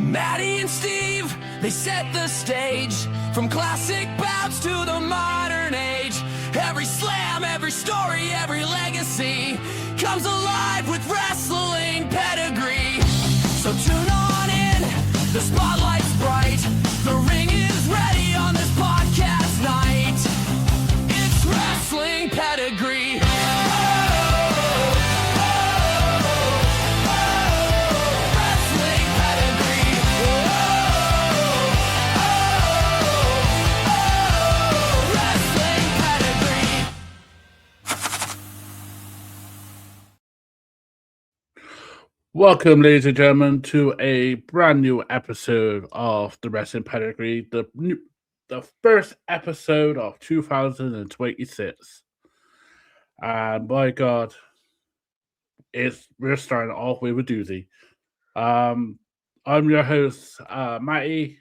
Matty and Steve, they set the stage. From classic bouts to the modern age. Every slam, every story, every legacy comes alive with wrestling pedigree. So tune on in, the spotlight's bright. The ring is ready on this podcast night. It's wrestling pedigree. Welcome, ladies and gentlemen, to a brand new episode of the Wrestling Pedigree, the first episode of 2026. And by God, we're starting off with a doozy. I'm your host, Matty,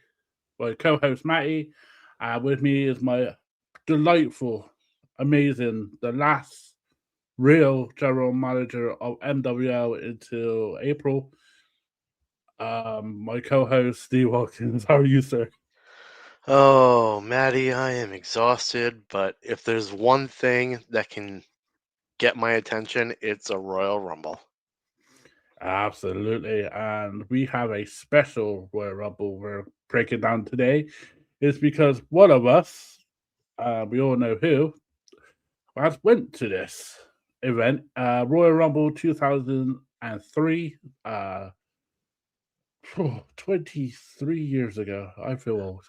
my co-host Matty, and with me is my delightful, amazing, the last real general manager of MWL until April. My co-host Steve Watkins. How are you, sir? Oh, Matty, I am exhausted, but if there's one thing that can get my attention, it's a Royal Rumble. Absolutely. And we have a special Royal Rumble we're breaking down today. It's because one of us, we all know who, has went to this event, Royal Rumble 2003, 23 years ago. I feel old.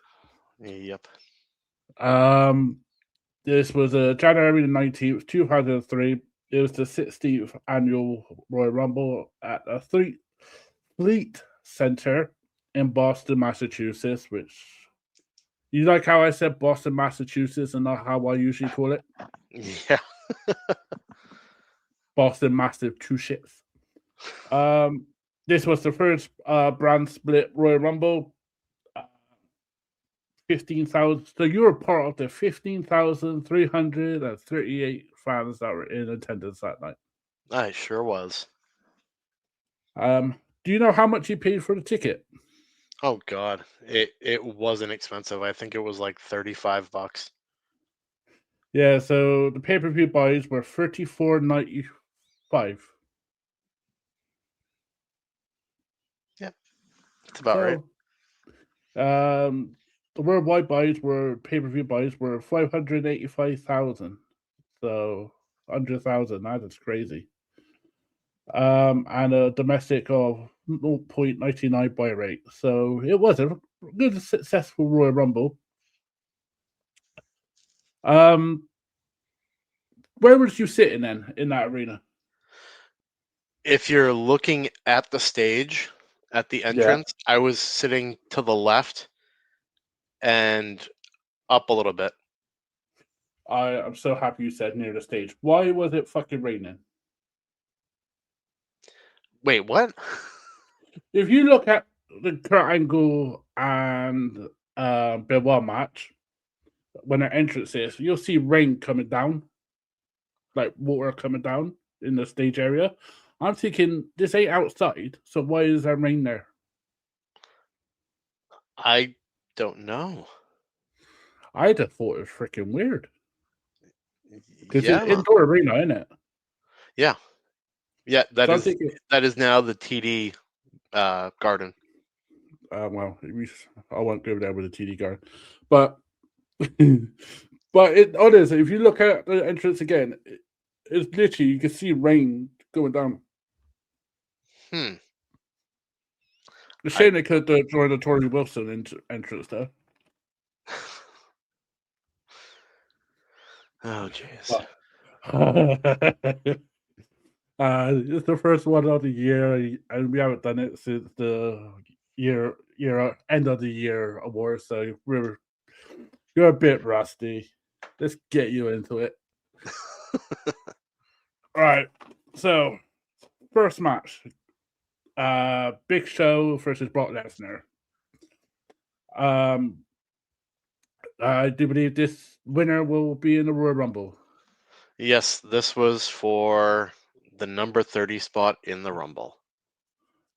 Yep. This was January the 19th, 2003. It was the 16th annual Royal Rumble at the Fleet Center in Boston, Massachusetts, which, you like how I said Boston, Massachusetts, and not how I usually call it? Yeah. Boston Massive, two shits. This was the first brand split Royal Rumble. 15,000. So you were part of the 15,338 fans that were in attendance that night. I sure was. Do you know how much you paid for the ticket? Oh God, it wasn't expensive. I think it was like $35. Yeah, so the pay-per-view buys were $34.95. Yep, that's about right. The worldwide buys were pay-per-view buys were 585,000. So 100,000. That's crazy. And a domestic of 0.99 buy rate. So it was a good, successful Royal Rumble. Where was you sitting then in that arena? If you're looking at the stage at the entrance, I was sitting to the left and up a little bit. I'm so happy you said near the stage. Why was it fucking raining? Wait, what? If you look at the Kurt Angle and Benoit match, when their entrance is, you'll see rain coming down, like water coming down in the stage area. I'm thinking, this ain't outside, so why is there rain there? I don't know. I just thought it was freaking weird. Because Yeah. it's indoor arena, isn't it? Yeah. Yeah, that So is now the TD garden. Well, I won't go there with a TD garden. But honestly, if you look at the entrance again, it's literally, you can see rain going down. The shame they could join the Tori Wilson entrance there. Oh, jeez. It's the first one of the year, and we haven't done it since the end of the year award. So you're a bit rusty. Let's get you into it. All right. So first match, Big Show versus Brock Lesnar. I do believe this winner will be in the Royal Rumble. Yes, this was for the number 30 spot in the Rumble.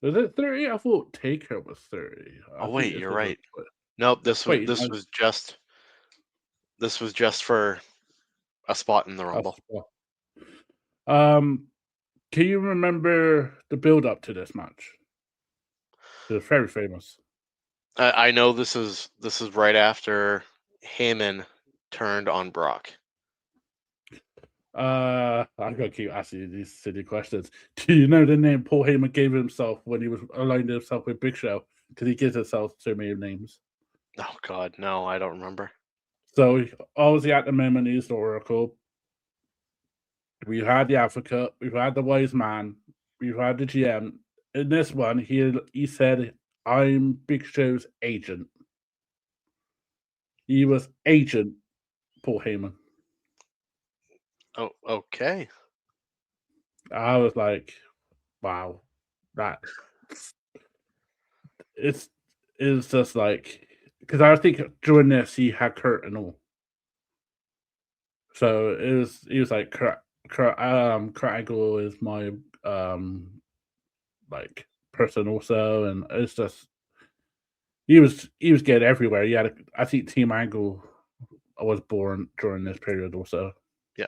Was it 30? I thought Taker was 30. I Oh think wait, this you're was right. Nope, wait, this was just for a spot in the I Rumble. can you remember the build up to this match? It was very famous. I know this is right after Heyman turned on Brock. I'm gonna keep asking you these silly questions. Do you know the name Paul Heyman gave himself when he was aligning himself with Big Show? Because he gives himself so many names. Oh God, no, I don't remember. So obviously at the moment he's the Oracle. We've had the Advocate, we've had the Wise Man, we've had the GM. In this one, he said, "I'm Big Show's agent." He was agent Paul Heyman. Oh, okay. I was like, wow, that it's just like because I think during this he had Kurt and all, so he was like Kurt Angle is my like person also, and it's just he was getting everywhere. He had I think Team Angle was born during this period also. Yeah.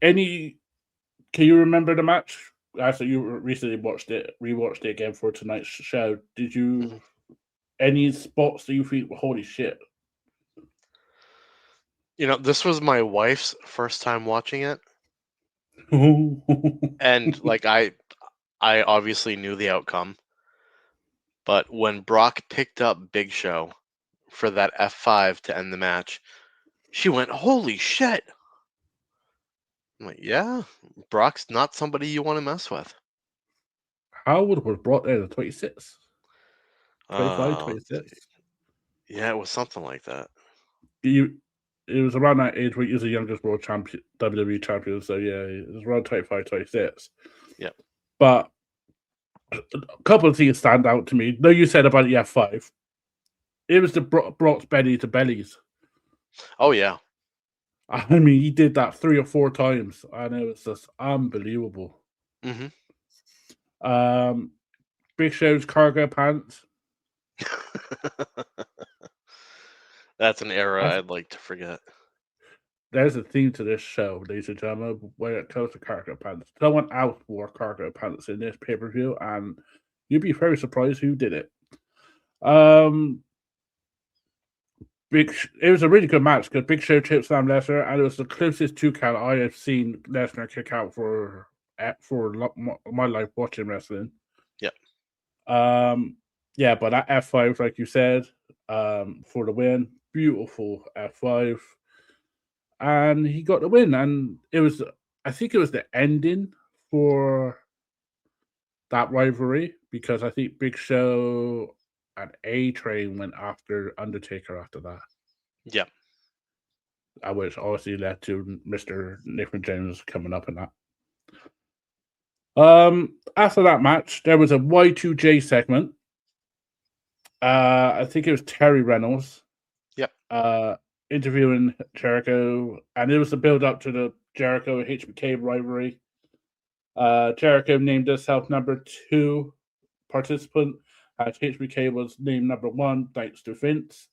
Any can you remember the match? After you recently rewatched it again for tonight's show. Did you any spots that you think, holy shit? You know, this was my wife's first time watching it, and like I obviously knew the outcome, but when Brock picked up Big Show for that F5 to end the match, she went, "Holy shit!" I'm like, "Yeah, Brock's not somebody you want to mess with." Howard was brought there the 26th, 25, Let's see. 26. Yeah, it was something like that. It was around that age where he was the youngest world champion, WWE champion. So yeah, it was around 25, 26. Yeah. But a couple of things stand out to me. No, you said about the F5. It was the Brock's belly to bellies. Oh yeah. I mean, he did that 3 or 4 times, and it was just unbelievable. Hmm. Big Show's cargo pants. That's an era That's, I'd like to forget. there's a theme to this show, ladies and gentlemen, when it comes to cargo pants. Someone else wore cargo pants in this pay per view, and you'd be very surprised who did it. It was a really good match because Big Show chips Sam Lesnar, and it was the closest 2 count I have seen Lesnar kick out for my life watching wrestling. Yeah. Yeah, but that F5, like you said, for the win, beautiful F5, and he got the win, and I think it was the ending for that rivalry because I think Big Show and A Train went after Undertaker after that. Yeah. Which obviously led to Mr. Nathan James coming up in that. After that match, there was a Y2J segment. I think it was Terry Reynolds. Yep. Interviewing Jericho, and it was the build up to the Jericho HBK rivalry. Jericho named himself number 2 participant, as HBK was named number 1 thanks to Vince.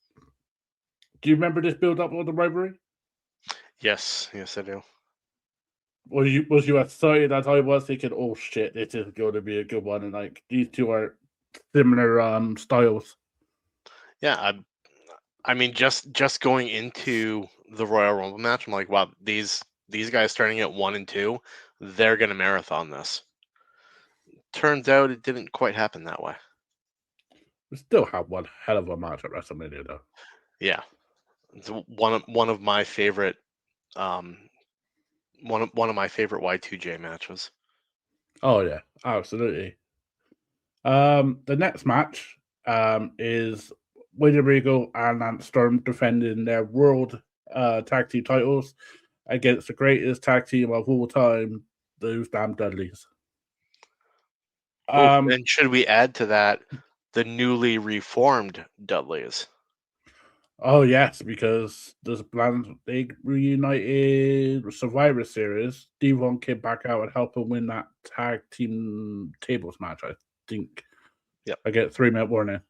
Do you remember this build up of the rivalry? Yes, I do. Was you excited as I was thinking, oh shit, this is going to be a good one, and like these two are similar styles. Yeah, I mean just going into the Royal Rumble match, I'm like, wow, these guys starting at 1 and 2, they're gonna marathon this. Turns out it didn't quite happen that way. We still have one hell of a match at WrestleMania though. Yeah, it's one of my favorite one of my favorite Y2J matches. Oh yeah, absolutely. The next match is William Regal and Lance Storm defending their world tag team titles against the greatest tag team of all time, those damn Dudleys. And should we add to that the newly reformed Dudleys? Oh yes, because there's plans. They reunited Survivor Series. Devon came back out and helped him win that tag team tables match. I think. Yep. I get 3-minute warning.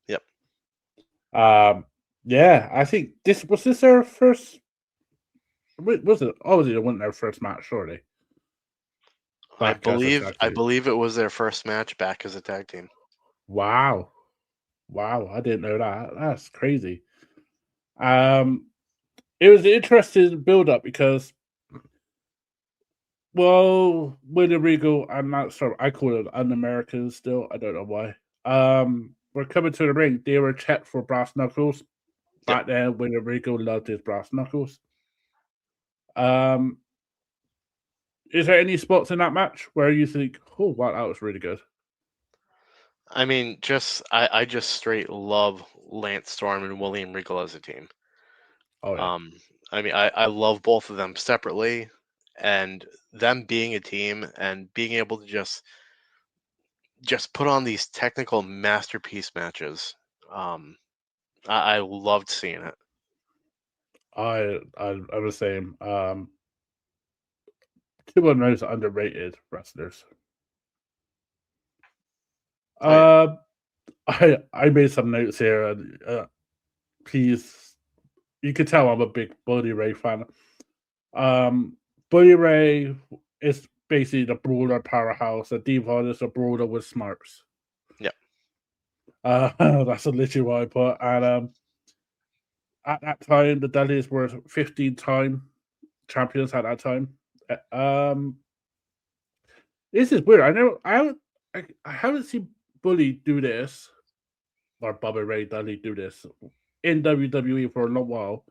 Yep. Yeah, I think this was their first. Was it? Obviously, it wasn't their first match, surely. I Back as a believe tag I team. believe it was their first match back as a tag team. Wow, I didn't know that. That's crazy. It was an interesting build up because, well, William Regal and that sort I call it un-Americans still. I don't know why. Were coming to the ring. They were checked for brass knuckles. Back then, William Regal loved his brass knuckles. Is there any spots in that match where you think, oh wow, that was really good? I mean, I just straight love Lance Storm and William Regal as a team. Oh yeah. I mean, I love both of them separately, and them being a team and being able to just put on these technical masterpiece matches. I loved seeing it. I'm the same. Two of the most underrated wrestlers. Oh yeah, I made some notes here, and please, you can tell I'm a big Bully Ray fan. Bully Ray is basically the brawler powerhouse. And Devon is a brawler with smarts. yeah, That's literally what I put. And at that time, the Dudleys were 15-time champions at that time. This is weird. I haven't seen Bully do this, or Bobby Ray Dudley do this in WWE for a long while.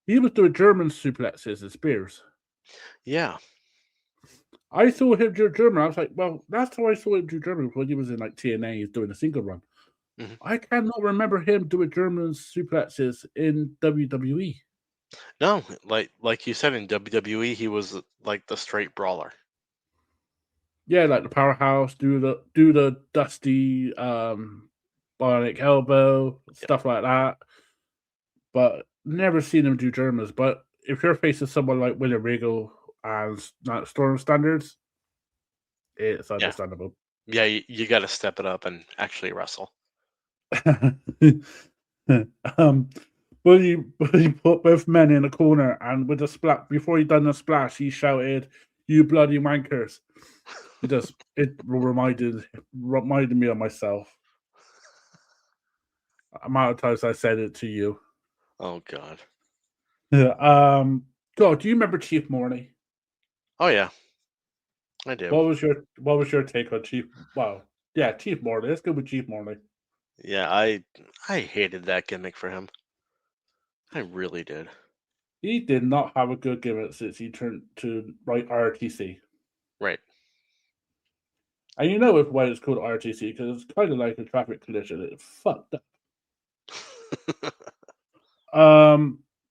He was doing German suplexes and spears. yeah. I saw him do German. I was like, well, last time I saw him do German when he was in like TNA, he's doing a single run. Mhm. I cannot remember him doing German suplexes in WWE. No, like you said in WWE, he was like the straight brawler. Yeah, like the powerhouse, do the dusty bionic elbow, stuff like that. But never seen him do Germans. But if you're facing someone like William Regal and Storm standards, it's Yeah, understandable. yeah. You got to step it up and actually wrestle. um, but he put both men in a corner, and with a splat before he done the splash, he shouted, "You bloody wankers!" It reminded me of myself. Amount of times I said it to you. Oh God. God, do you remember Chief Morney? Oh yeah, I do. What was your take on Chief? Wow, yeah, Chief Morney. Let's go with Chief Morney. Yeah, I hated that gimmick for him. I really did. He did not have a good gimmick since he turned to write RTC. Right. And you know why it's called RTC, because it's kind of like a traffic collision. It fucked up.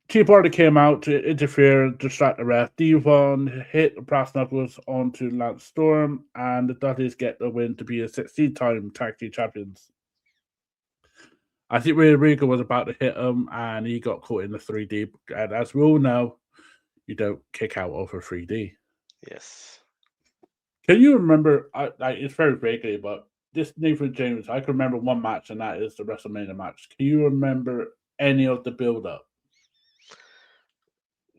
Chief Hardy came out to interfere and distract the ref. Devon hit the brass knuckles onto Lance Storm, and the Dudleys get the win to be a 16-time tag team champions. I think Ray Regal was about to hit him, and he got caught in the 3D. And as we all know, you don't kick out over 3D. Yes. Can you remember? It's very vaguely, but this Nathan James, I can remember one match, and that is the WrestleMania match. Can you remember any of the build-up?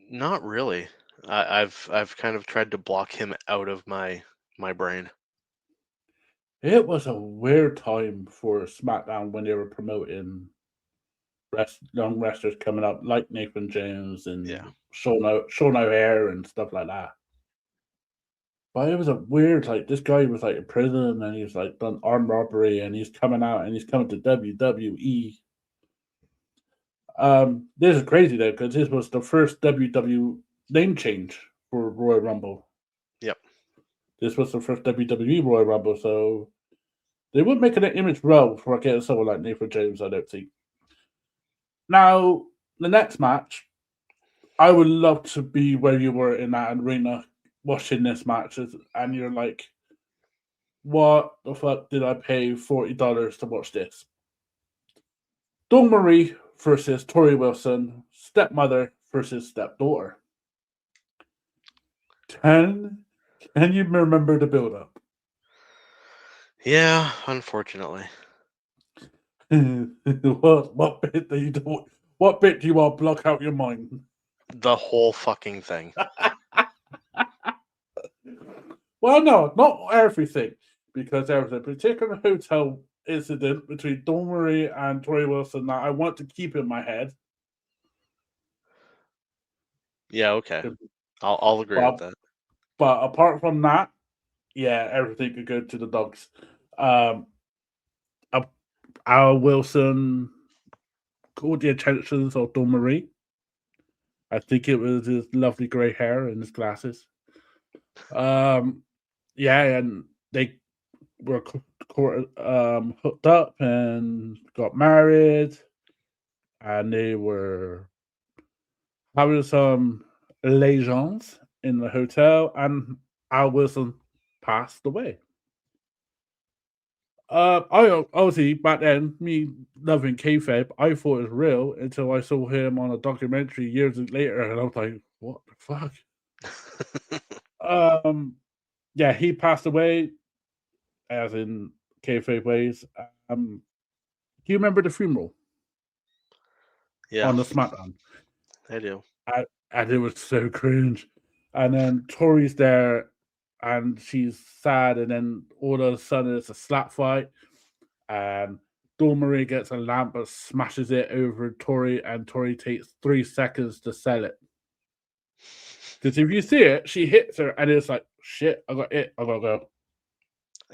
Not really. I've kind of tried to block him out of my brain. It was a weird time for SmackDown when they were promoting young wrestlers coming up, like Nathan James and Yeah. Sean O'Haire and stuff like that. But it was a weird, like, this guy was like in prison and he's like done armed robbery and he's coming out and he's coming to WWE. This is crazy though, because this was the first WWE name change for Royal Rumble. Yep. This was the first WWE Royal Rumble, so they would make an image well for getting someone like Nathan James, I don't think. Now, the next match, I would love to be where you were in that arena watching this match, and you're like, what the fuck did I pay $40 to watch this? Dawn Marie versus Tori Wilson, stepmother versus stepdaughter. Can you remember the build-up? Yeah, unfortunately. What bit do you do? What bit do you want to block out your mind? The whole fucking thing. Well, no, not everything, because there was a particular hotel incident between Dawn Marie and Tori Wilson that I want to keep in my head. Yeah, okay. I'll agree with that. But apart from that, yeah, everything could go to the dogs. Al Wilson caught the attentions of Dawn Marie. I think it was his lovely grey hair and his glasses. Yeah, and they were hooked up and got married, and they were having some liaisons in the hotel, and Al Wilson passed away. I obviously back then, me loving kayfabe, I thought it was real until I saw him on a documentary years later, and I was like, "What the fuck?" Yeah, he passed away, as in kayfabe ways. Do you remember the funeral Yeah, on the SmackDown? I do. And it was so cringe. And then Tori's there, and she's sad, and then all of a sudden it's a slap fight, and Dawn Marie gets a lamp but smashes it over Tori, and Tori takes 3 seconds to sell it. Because if you see it, she hits her, and it's like, shit, I got it, I gotta go.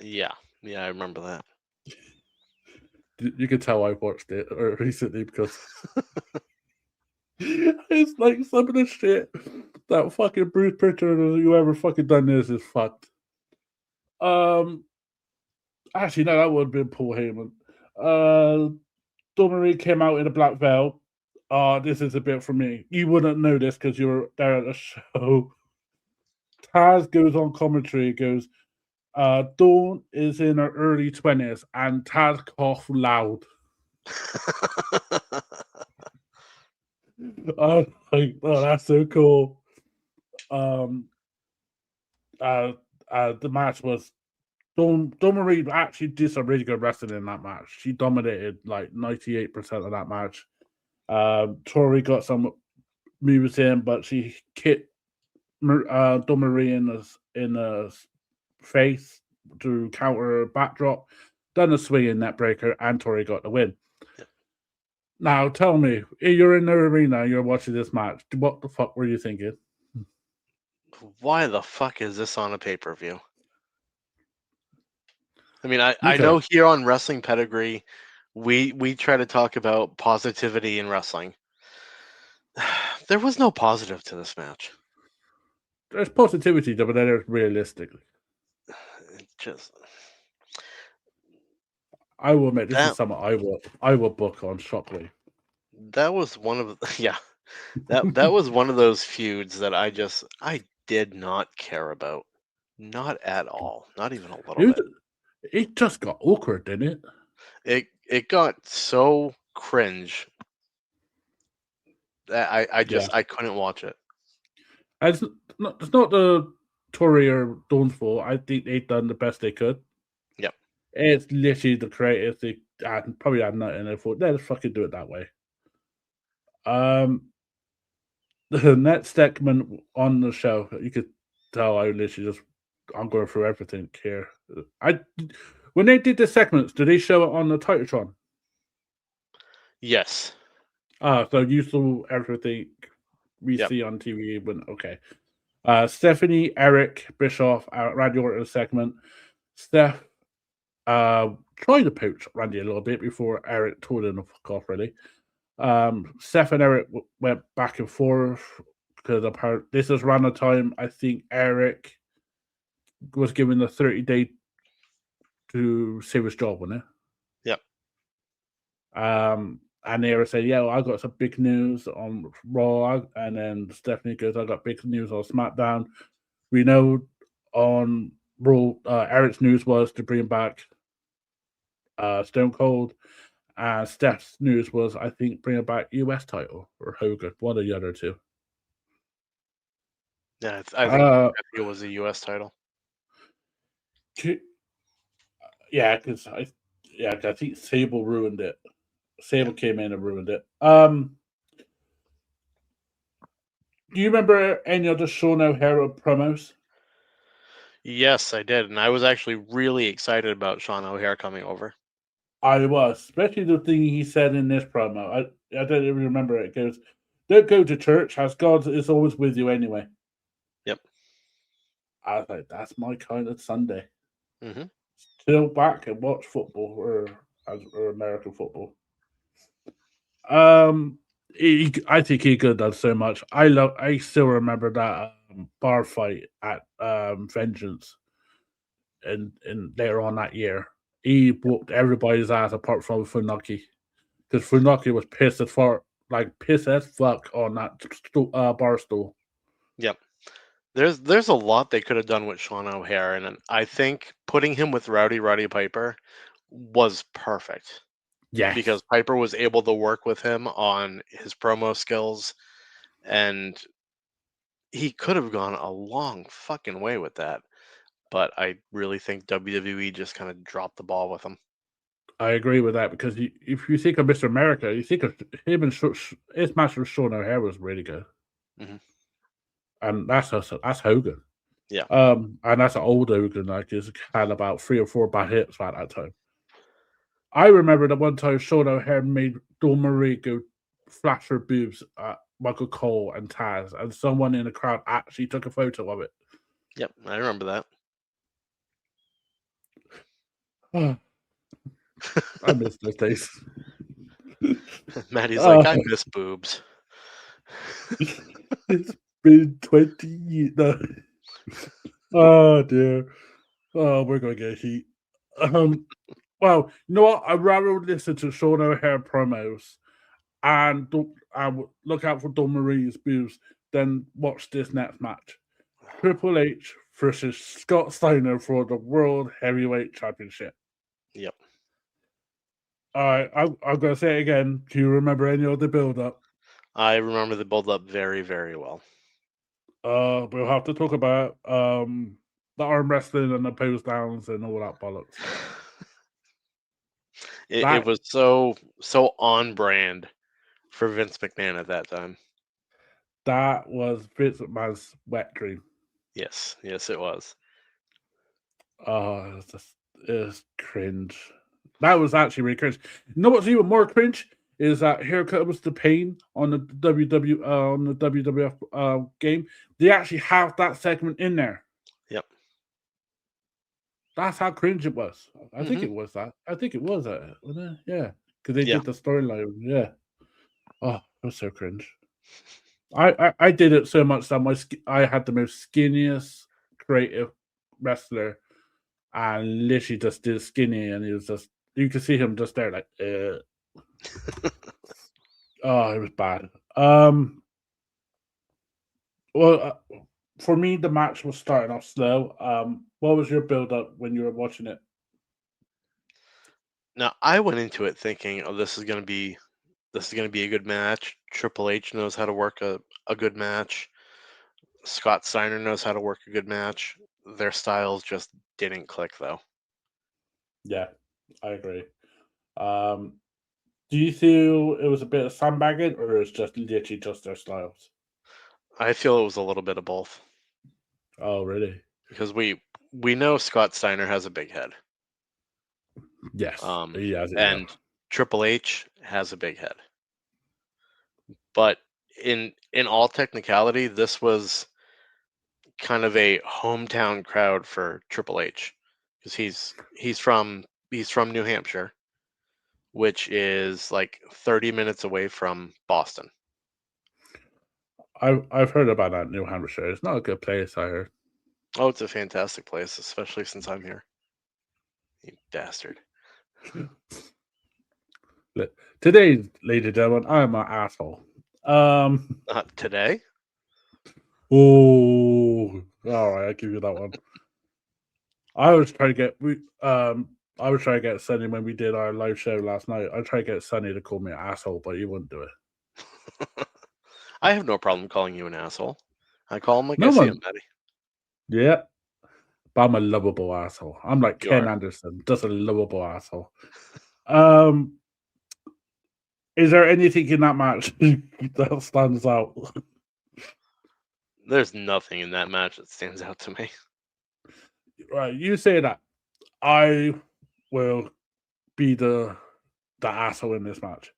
Yeah, I remember that. You can tell I watched it recently because it's like some of the shit that fucking Bruce Pritchard or whoever fucking done this is fucked. Actually, no, that would have been Paul Heyman. Dawn Marie came out in a black veil. This is a bit for me. You wouldn't know this because you were there at the show. Taz goes on commentary, goes, Dawn is in her early 20s, and Taz coughed loud. I was like, oh, that's so cool. The match was Dawn Marie actually did some really good wrestling in that match. She dominated like 98% of that match. Tori got some moves in, but she hit Dawn Marie in the face to counter a backdrop, done a swinging net breaker, and Tori got the win. Yeah. Now, tell me, you're in the arena, you're watching this match. What the fuck were you thinking? Why the fuck is this on a pay-per-view? I mean, I know here on Wrestling Pedigree, we try to talk about positivity in wrestling. There was no positive to this match. There's positivity, but then there's realistically. It just, I will admit, this is something I will book on Shockwave. That was one of yeah, that was one of those feuds that I did not care about, not at all, not even a little bit. It just got awkward, didn't it? It got so cringe that I couldn't watch it. It's not the Tory or Dawn's fault. I think they've done the best they could. Yep. It's literally the creators. They probably had nothing. They thought, let's fucking do it that way. The next segment on the show, you could tell I literally I'm going through everything here. When they did the segments, did they show it on the Titantron? Yes. So you saw everything we see on TV. Okay. Stephanie, Eric, Bischoff, Randy Orton segment. Steph tried to poach Randy a little bit before Eric told him to fuck off, really. Steph and Eric went back and forth because apparently this is around the time I think Eric was given the 30-day to save his job, wasn't it? Yep. And they were saying, yeah, well, I got some big news on Raw. And then Stephanie goes, I got big news on SmackDown. We know on Raw, Eric's news was to bring back Stone Cold. Steph's news was, I think, bring back US title or Hogan, one or the other two. Yeah, Uh, I think it was a U.S. title. yeah, because I think Sable ruined it. Sable came in and ruined it. Do you remember any of the Sean O'Hara promos? Yes, I did, and I was actually really excited about Sean O'Hare coming over. I was, especially the thing he said in this promo. I don't even remember it. It goes, "Don't go to church, as God is always with you anyway." Yep. I was like, "That's my kind of Sunday." Hmm. Chill back and watch football or American football. I think he could have done so much. I still remember that bar fight at Vengeance, and later on that year, he whooped everybody's ass apart from Funaki, because Funaki was pissed as fuck on that bar stool. Yep. There's a lot they could have done with Sean O'Hare, and I think putting him with Roddy Piper was perfect Yes, because Piper was able to work with him on his promo skills, and he could have gone a long fucking way with that. But I really think WWE just kind of dropped the ball with him. I agree with that, because if you think of Mr. America, you think of him and his match with Sean O'Hare was really good, Hmm. and that's Hogan. Yeah. And that's an old Hogan. Like, he's had about 3 or 4 bad hits at that time. I remember that one time Sean O'Hare made Dawn Marie go flash her boobs at Michael Cole and Taz, and someone in the crowd actually took a photo of it. Yep, I remember that. I miss those days. Maddie's like, Uh, I miss boobs. it's been 20 years. No. Oh, dear. Oh, we're going to get heat. Well, you know what? I'd rather listen to Sean O'Hare promos and look out for Dawn Marie's boobs than watch this next match. Triple H versus Scott Steiner for the World Heavyweight Championship. Yep. All right, I'm going to say it again. Do you remember any of the build-up? I remember the build up very, very well. We'll have to talk about the arm wrestling and the pose downs and all that bollocks. It was so on brand for Vince McMahon at that time. That was Vince McMahon's wet dream. Yes, it was. Oh, it's cringe. That was actually really cringe. You know what's even more cringe is that Here Comes the Pain on the WWF game. They actually have that segment in there. Yep. That's how cringe it was. I think Mhm. it was that. I think it was that. Wasn't it? Yeah, because they Yeah. did the storyline. Yeah. Oh, it was so cringe. I did it so much that I had the most skinniest creative wrestler, and literally just did skinny, and he was just, you could see him just there like, oh, it was bad. Well, for me, the match was starting off slow. What was your build up when you were watching it? Now I went into it thinking, oh, this is gonna be a good match. Triple H knows how to work a good match. Scott Steiner knows how to work a good match. Their styles just didn't click though. Yeah, I agree. Um, do you feel it was a bit of sandbagging, or it's just literally just their styles? I feel it was a little bit of both. Oh, really? Because we know Scott Steiner has a big head. Yes. And Triple H has a big head. But in all technicality, this was kind of a hometown crowd for Triple H because he's from New Hampshire, which is like 30 minutes away from Boston. I've heard about that New Hampshire. It's not a good place, I heard. Oh, it's a fantastic place, especially since I'm here. You bastard. Today, ladies and gentlemen, I'm an asshole. Not today. Oh, all right, I'll give you that one. I was trying to get I was trying to get Sonny when we did our live show last night. I tried to get Sonny to call me an asshole, but he wouldn't do it. I have no problem calling you an asshole. I call him like No I see him, one. Matty. Yeah. But I'm a lovable asshole. I'm like You Ken are. Anderson, just a lovable asshole. Um, is there anything in that match that stands out? There's nothing in that match that stands out to me. Right, you say that. I will be the asshole in this match.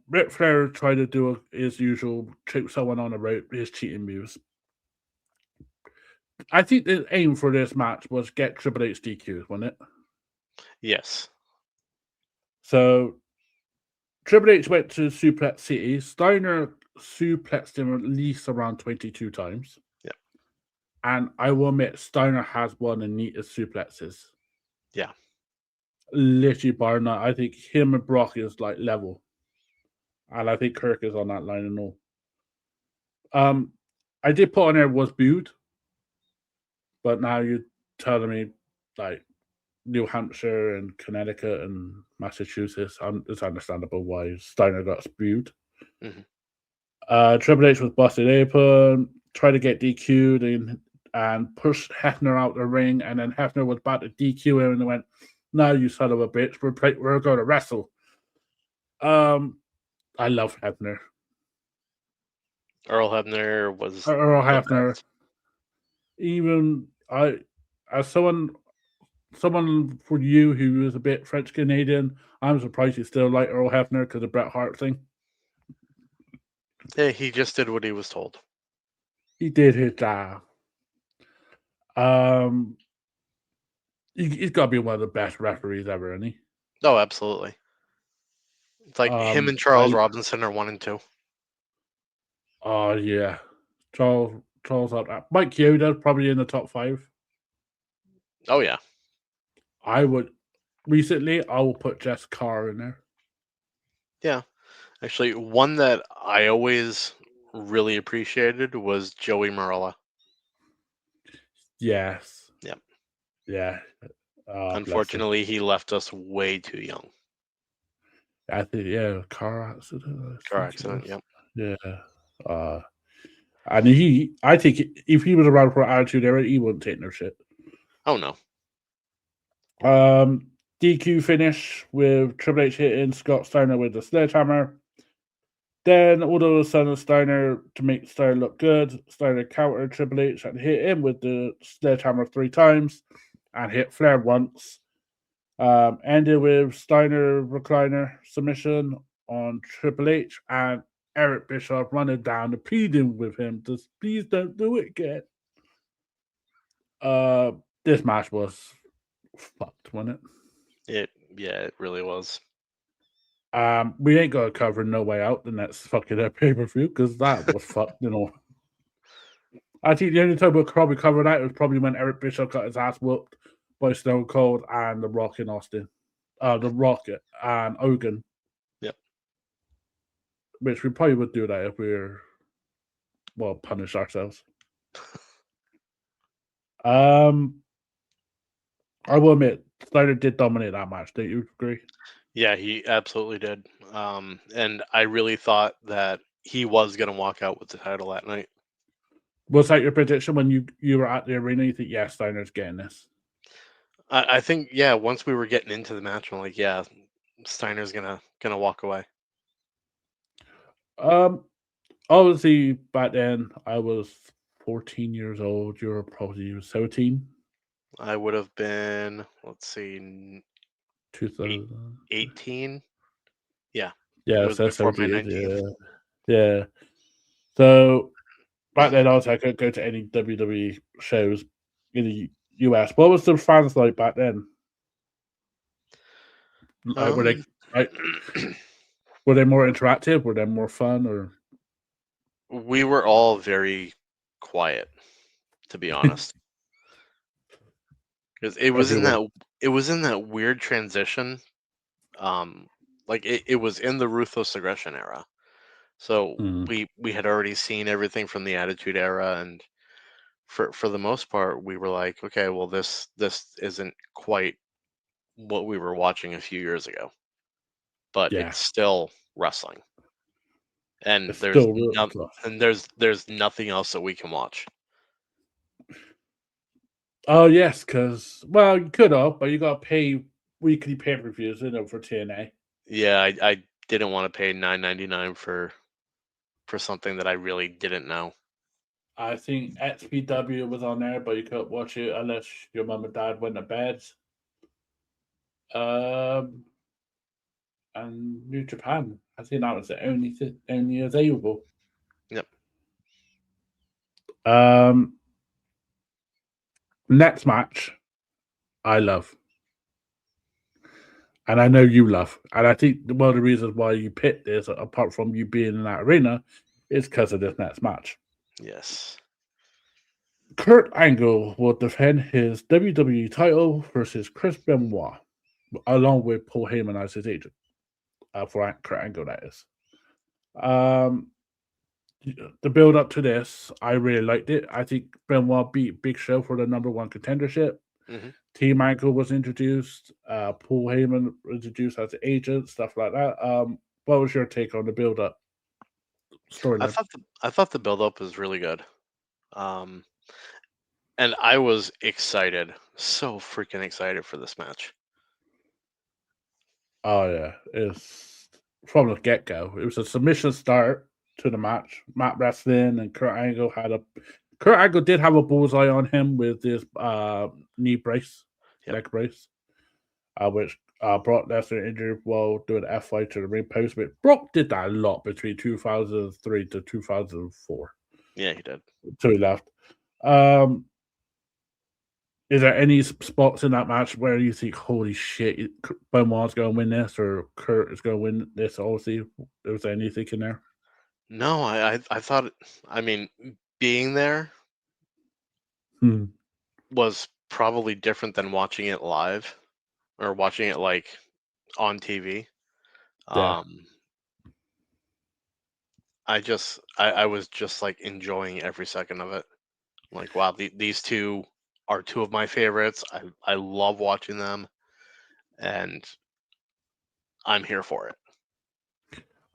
Ric Flair tried to do his usual trick someone on the rope, his cheating moves. I think the aim for this match was get Triple H DQ, wasn't it? Yes. So Triple H went to Suplex City. Steiner suplexed him at least around 22 times. Yeah. And I will admit, Steiner has one of the neatest suplexes. Yeah. Literally bar none. I think him and Brock is like level. And I think Kirk is on that line and all. I did put on there was booed. But now you're telling me like New Hampshire and Connecticut and Massachusetts, it's understandable why Steiner got spewed. Mhm. Triple H was busted open, tried to get DQ'd and pushed Hefner out the ring, and then Hefner was about to DQ him and went, "No, you son of a bitch, we're going to wrestle." I love Hefner. Earl Hebner was Earl the Hefner. best. Even as someone for you who is a bit French Canadian, I'm surprised you still like Earl Hebner because of Bret Hart thing. Yeah, he just did what he was told. He did his job. He's got to be one of the best referees ever, isn't he? Oh, absolutely. It's like him and Charles Robinson are 1 and 2. Oh yeah, Charles up there. Mike Yoda probably in the top 5. Oh yeah. I would recently. I will put Jess Carr in there. Yeah. Actually, one that I always really appreciated was Joey Marella. Yes. Yep. Yeah. Unfortunately, he left us way too young. I think car accident. Car accident. Yep. Yeah. And I think if he was around for Attitude Era, he wouldn't take no shit. Oh no. DQ finish with Triple H hitting Scott Steiner with the sledgehammer. Then, all of a sudden, Steiner, to make Steiner look good, Steiner countered Triple H and hit him with the sledgehammer 3 times and hit Flair once. Ended with Steiner recliner submission on Triple H and Eric Bischoff running down and pleading with him to please don't do it again. This match was fucked, wasn't it? It really was. We ain't gonna cover No Way Out the next fucking pay-per-view because that was fucked, I think the only time we'll probably cover that was probably when Eric Bischoff got his ass whooped by Stone Cold and The Rock in Austin. The Rock and Hogan. Yep. Which we probably would do that if we were punish ourselves. I will admit, Steiner did dominate that match. Don't you agree? Yeah, he absolutely did. And I really thought that he was going to walk out with the title that night. Was that your prediction when you were at the arena? You think, yeah, Steiner's getting this? I think, once we were getting into the match, I'm like, yeah, Steiner's gonna walk away. Obviously, back then I was 14 years old. You were probably 17. I would have been, let's see, 18. Yeah. Yeah, It was so before my 17. 19th. Yeah. So back then, also I couldn't go to any WWE shows in the US. What was the fans like back then? Like, were they more interactive? Were they more fun? Or we were all very quiet, to be honest, because it was in that weird transition. Like it was in the Ruthless Aggression era, so we had already seen everything from the Attitude Era, and for the most part, we were like, okay, well this isn't quite what we were watching a few years ago, but Yeah, it's still wrestling, and it's still real no, close. there's nothing else that we can watch. Oh yes, because well, you could have, but you got to pay weekly pay-per-views, for TNA. Yeah, I didn't want to pay $9.99 for something that I really didn't know. I think XPW was on there, but you couldn't watch it unless your mum and dad went to bed. Um, and New Japan. I think that was the only available. Yep. Next match, I love, and I know you love, and I think one of the reasons why you picked this, apart from you being in that arena, is because of this next match. Yes. Kurt Angle will defend his WWE title versus Chris Benoit, along with Paul Heyman as his agent. For Kurt Angle, that is. Um, the build up to this, I really liked it. I think Benoit beat Big Show for the number one contendership. Hmm. Team Angle was introduced. Paul Heyman introduced as an agent, stuff like that. What was your take on the build up storyline? I thought the build up was really good. Um, and I was excited, so freaking excited for this match. Oh yeah, it's from the get go. It was a submission start to the match. Matt wrestling and Kurt Angle did have a bullseye on him with this knee brace, Yep. leg brace, which Brock Lesnar injured while doing F5 to the ring post. But Brock did that a lot between 2003 to 2004. Yeah, he did. So he left. Um, is there any spots in that match where you think, holy shit, Benoit's going to win this or Kurt is going to win this? Obviously, was there anything in there? No, I thought, I mean, being there Hmm. was probably different than watching it live or watching it like on TV. Yeah. Um, I was just like enjoying every second of it. Like, wow, these two are two of my favorites. I love watching them, and I'm here for it.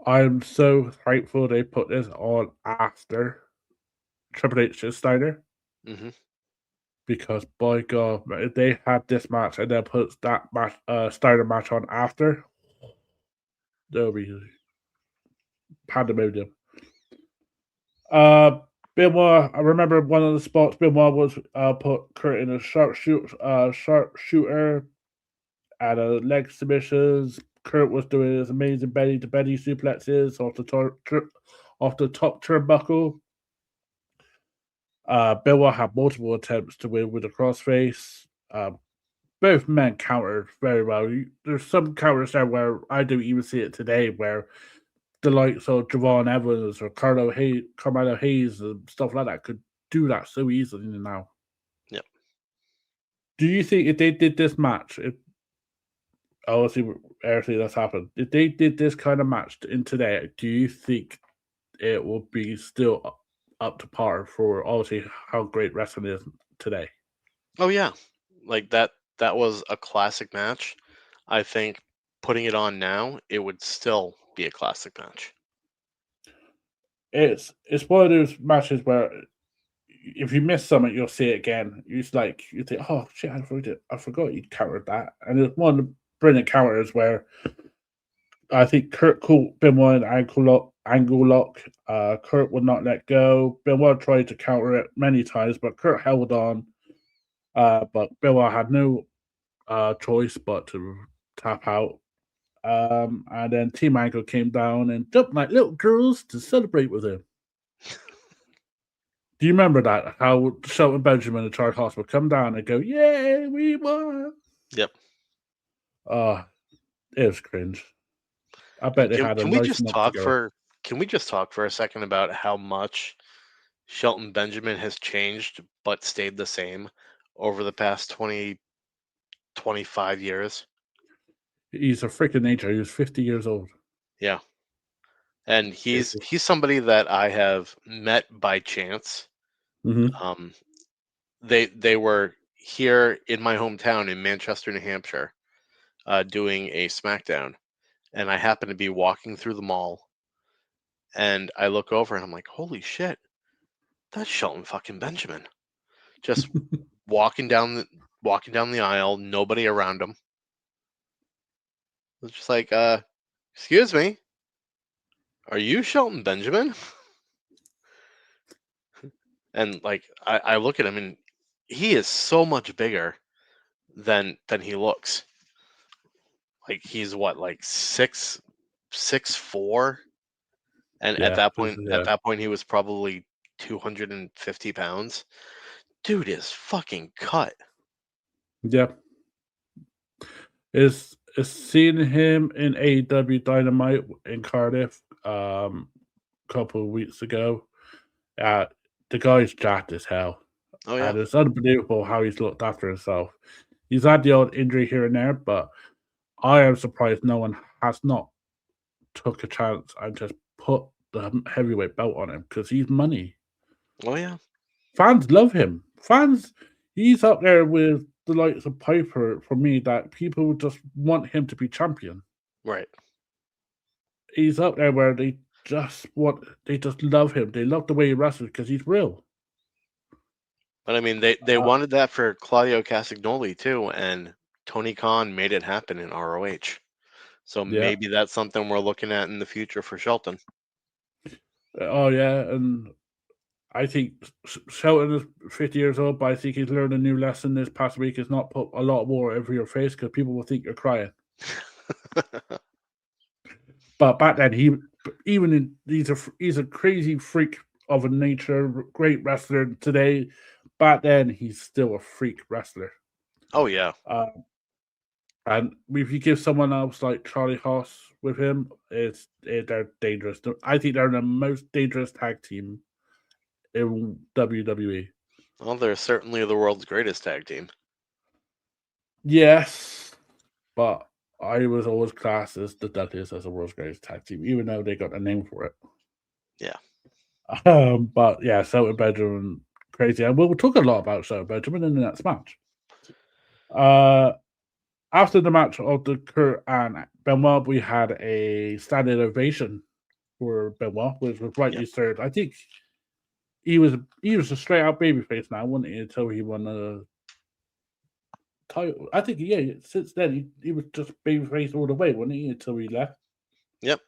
I'm so thankful they put this on after Triple H's Steiner Hmm. because, by God, if they had this match and then put that match, Steiner match on after, there'll be pandemonium. Benoit, I remember one of the spots Benoit was put Kurt in a sharpshooter and a leg submissions. Kurt was doing his amazing belly to belly suplexes off the top turnbuckle. Benoit had multiple attempts to win with a crossface. Both men countered very well. There's some counters there where I don't even see it today, where the likes of Javon Evans or Carmelo Hayes and stuff like that could do that so easily now. Yep. Do you think if they did this match, obviously everything that's happened, if they did this kind of match in today, do you think it will be still up to par for obviously how great wrestling is today? Oh yeah, like that was a classic match. I think putting it on now, it would still be a classic match. It's one of those matches where if you miss something, you'll see it again. You think, oh shit, I forgot you countered that. And it's one of the brilliant counters where I think Kurt caught Benoit angle lock. Kurt would not let go. Benoit tried to counter it many times, but Kurt held on. But Benoit had no choice but to tap out. And then Team Angle came down and jumped like little girls to celebrate with him. Do you remember that? How Shelton Benjamin and Charles Haas would come down and go, "Yay, we won!" Yep. It was cringe. I bet they had a Can we nice just month together. talk for a second about how much Shelton Benjamin has changed but stayed the same over the past 25 years? He's a freaking nature. He was 50 years old. Yeah. And he's somebody that I have met by chance. Mm-hmm. They were here in my hometown in Manchester, New Hampshire, doing a SmackDown, and I happen to be walking through the mall, and I look over and I'm like, holy shit, that's Shelton fucking Benjamin. Just walking down the aisle, nobody around him. It's just like, excuse me, are you Shelton Benjamin? And like I look at him and he is so much bigger than he looks. Like he's what, like 6'4", and Yeah, at that point he was probably 250 pounds. Dude is fucking cut. yeah. Is seeing him in AEW Dynamite in Cardiff a couple of weeks ago. The guy's jacked as hell. Oh yeah. And it's unbelievable how he's looked after himself. He's had the odd injury here and there, but I am surprised no one has not took a chance and just put the heavyweight belt on him because he's money. Oh yeah. Fans love him. He's up there with the likes of Piper for me that people just want him to be champion. Right. He's up there where they just love him. They love the way he wrestles because he's real. But I mean, they wanted that for Claudio Castagnoli too, and Tony Khan made it happen in ROH. So maybe that's something we're looking at in the future for Shelton. Oh yeah, and I think Shelton is 50 years old, but I think he's learned a new lesson this past week: is not put a lot more over your face because people will think you're crying. But back then, he's a crazy freak of a nature, great wrestler. Today, back then, he's still a freak wrestler. Oh yeah. And if you give someone else like Charlie Haas with him, they're dangerous. I think they're the most dangerous tag team in WWE. Well, they're certainly the world's greatest tag team. Yes, but I was always classed as the Dudleys as the world's greatest tag team, even though they got a name for it. Yeah. But yeah, Shelton Benjamin, crazy. And we'll talk a lot about Shelton Benjamin in the next match. After the match of the Kurt and Benoit, we had a standing ovation for Benoit, which was rightly served. I think he was a straight out babyface now, wasn't he? Until he won a title. I think since then he was just babyface all the way, wasn't he? Until he left. Yep.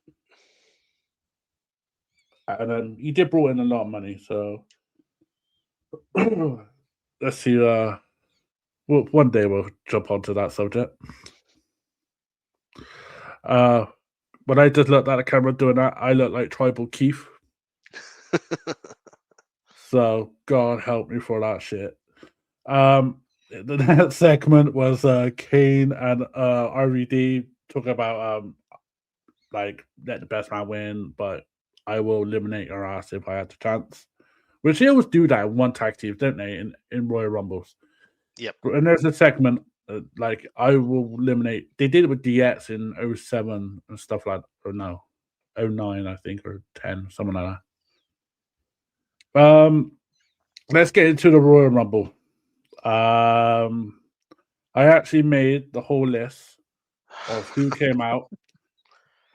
And then he did brought in a lot of money, so let's see. One day we'll jump onto that subject. When I just looked at the camera doing that, I look like Tribal Keith. So God help me for that shit. The next segment was Kane and RVD talk about like let the best man win, but I will eliminate your ass if I had the chance. Which they always do that in one tag team, don't they? In Royal Rumbles. Yep. And there's a segment like I will eliminate. They did it with DX in 07 and stuff like that. Or no, 09, I think, or 10, something like that. Let's get into the Royal Rumble. I actually made the whole list of who came out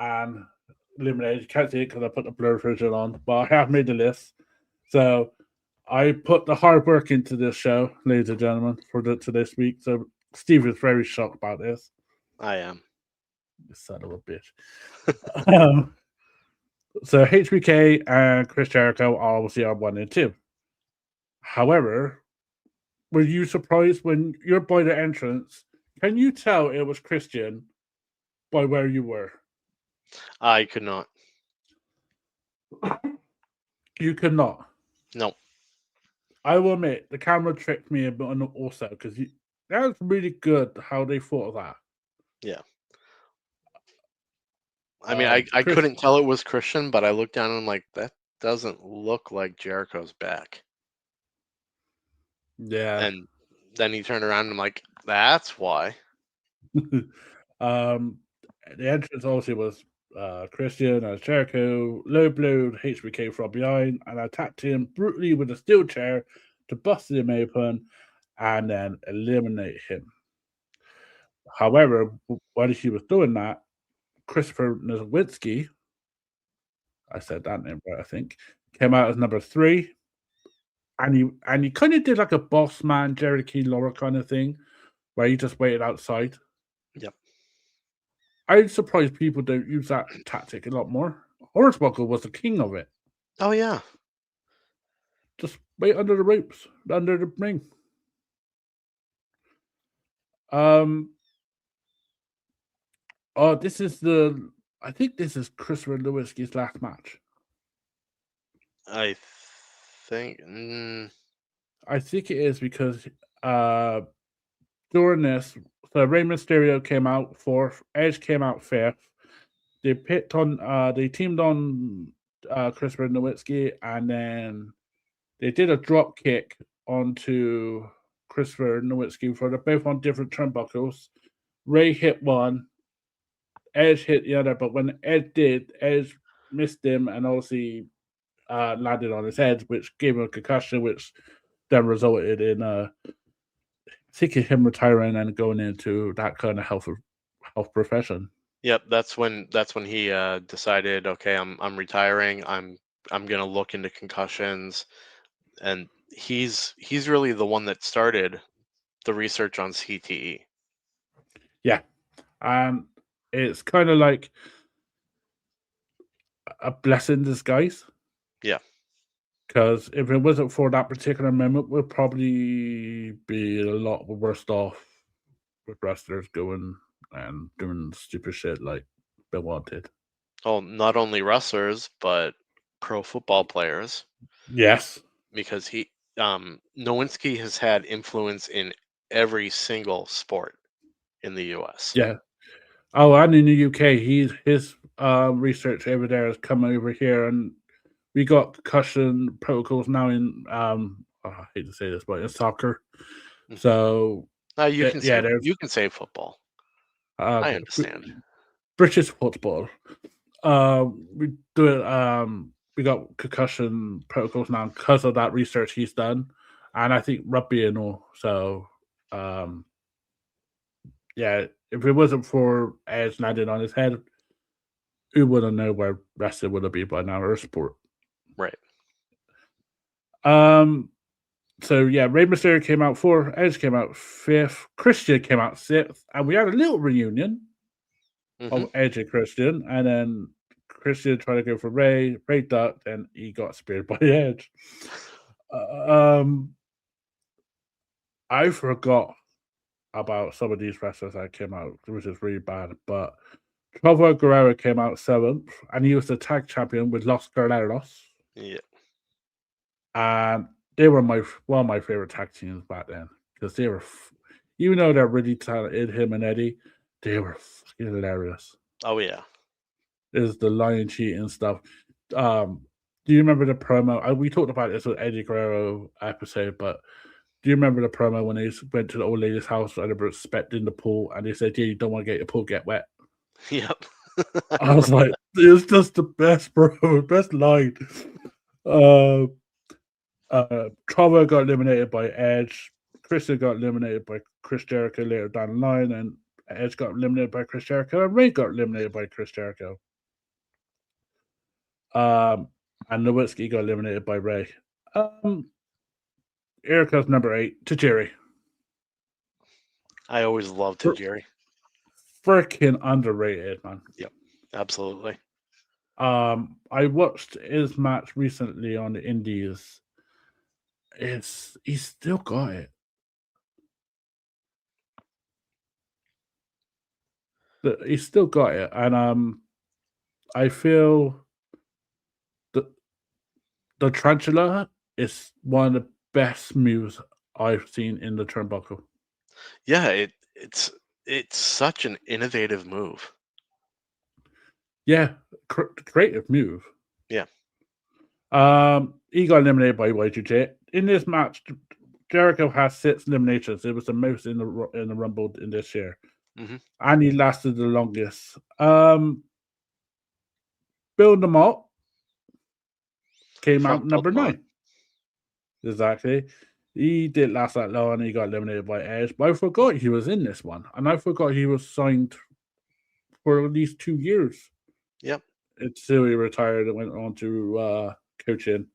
and eliminated. You can't see it because I put the blur version on, but I have made the list. So I put the hard work into this show, ladies and gentlemen, for this week. So Steve is very shocked about this. I am. You son of a bitch. So HBK and Chris Jericho obviously are 1 and 2. However, were you surprised when you're by the entrance? Can you tell it was Christian by where you were? I could not. You could not. No. I will admit the camera tricked me a bit also because that was really good how they thought of that. Yeah. I mean, I couldn't tell it was Christian, but I looked down and I'm like, that doesn't look like Jericho's back. Yeah. And then he turned around and I'm like, that's why. The entrance obviously was Christian as Jericho, low blowed HBK from behind, and attacked him brutally with a steel chair to bust him open and then eliminate him. However, while he was doing that, Christopher Nowinski, I said that name right, I think, came out as number 3. And he kind of did like a boss man, Jerry Key Laura kind of thing, where he just waited outside. Yep. I'm surprised people don't use that tactic a lot more. Hornswoggle was the king of it. Oh yeah. Just wait under the ropes, under the ring. This is I think this is Christopher Nowinski's last match. I think. I think it is because during this, so Rey Mysterio came out 4th, Edge came out 5th. They teamed on Christopher Nowinski, and then they did a drop kick onto Christopher Nowinski for they're both on different turnbuckles. Ray hit one, Edge hit the other, but when Edge did, Edge missed him and obviously landed on his head, which gave him a concussion, which then resulted in I think him retiring and going into that kind of health profession. Yep, that's when he decided, okay, I'm retiring. I'm gonna look into concussions, and he's really the one that started the research on CTE. Yeah, it's kind of like a blessing in disguise. Yeah, because if it wasn't for that particular moment, we'd probably be a lot worse off with wrestlers going and doing stupid shit like Benoit did. Oh, not only wrestlers, but pro football players. Yes. Because Nowinski has had influence in every single sport in the US. Yeah. Oh, and in the UK, his research over there has come over here, and we got concussion protocols now in I hate to say this, but in soccer. Mhm. So you can say football. I understand. British football. We do it. We got concussion protocols now because of that research he's done, and I think rugby and all. So, yeah, if it wasn't for Edge landing on his head, who would have known where wrestling would have been by now, or sport? Right. So yeah, Rey Mysterio came out 4th, Edge came out 5th, Christian came out 6th, and we had a little reunion of Edge and Christian, and then Christian tried to go for Ray ducked, and he got speared by Edge. I forgot about some of these wrestlers that came out, which is really bad, but Chavo Guerrero came out 7th, and he was the tag champion with Los Guerreros. Yeah. And they were one of my favorite tag teams back then, because they were, even though they're really talented, him and Eddie, they were fucking hilarious. Oh yeah. Is the lion cheating stuff. Do you remember the promo? We talked about this with Eddie Guerrero episode, but do you remember the promo when they went to the old lady's house and they were expecting the pool, and they said, "Yeah, you don't want to get your pool get wet." Yep. I was like, it's just the best, bro. Best line. Chavo got eliminated by Edge. Christian got eliminated by Chris Jericho later down the line, and Edge got eliminated by Chris Jericho, and Ray got eliminated by Chris Jericho. And Nowinski got eliminated by Ray. Erica's number 8, Tajiri. I always loved Tajiri. Freaking underrated, man. Yep, absolutely. I watched his match recently on the Indies. He's still got it. He's still got it, and I feel the tarantula is one of the best moves I've seen in the turnbuckle. Yeah, it's such an innovative move. Yeah, creative move. Yeah. He got eliminated by Y2J. In this match, Jericho has 6 eliminations. It was the most in the Rumble in this year. And he lasted the longest. Bill DeMott came out number 9. Exactly. He didn't last that long and he got eliminated by Edge. But I forgot he was in this one. And I forgot he was signed for at least 2 years. Yep. Until he retired and went on to coaching.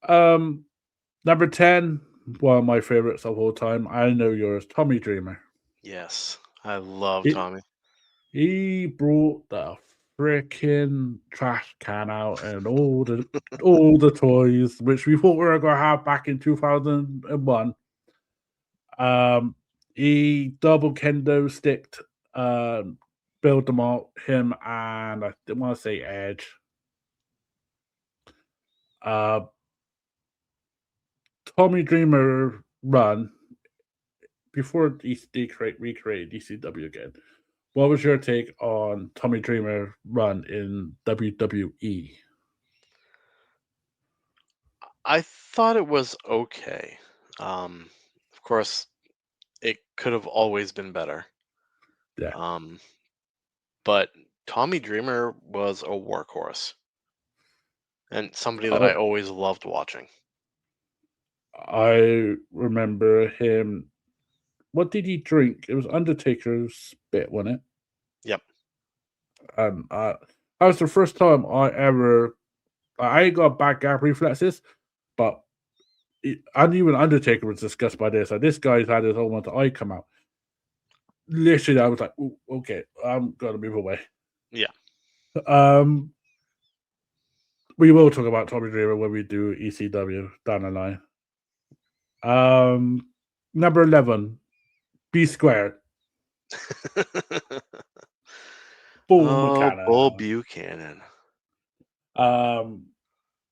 Number 10, one of my favorites of all time. I know yours, Tommy Dreamer. Yes. I love He- Tommy. He brought the freaking trash can out and all the toys, which we thought we were going to have back in 2001. He double kendo sticked Bill DeMott, him, and I didn't want to say Edge. Tommy Dreamer run before they recreated ECW again. What was your take on Tommy Dreamer run in WWE? I thought it was okay. Of course, it could have always been better. Yeah. But Tommy Dreamer was a workhorse and somebody that Uh, I always loved watching. I remember him. What did he drink? It was Undertaker's spit, wasn't it? Yep. And that was the first time I got back gap reflexes, but and even Undertaker was disgusted by this. Like, this guy's had his whole eye come out. Literally, I was like, "Ooh, okay, I'm gonna move away." Yeah. We will talk about Tommy Dreamer when we do ECW down the line. Number 11, B Squared. Bull Bull Buchanan. Buchanan.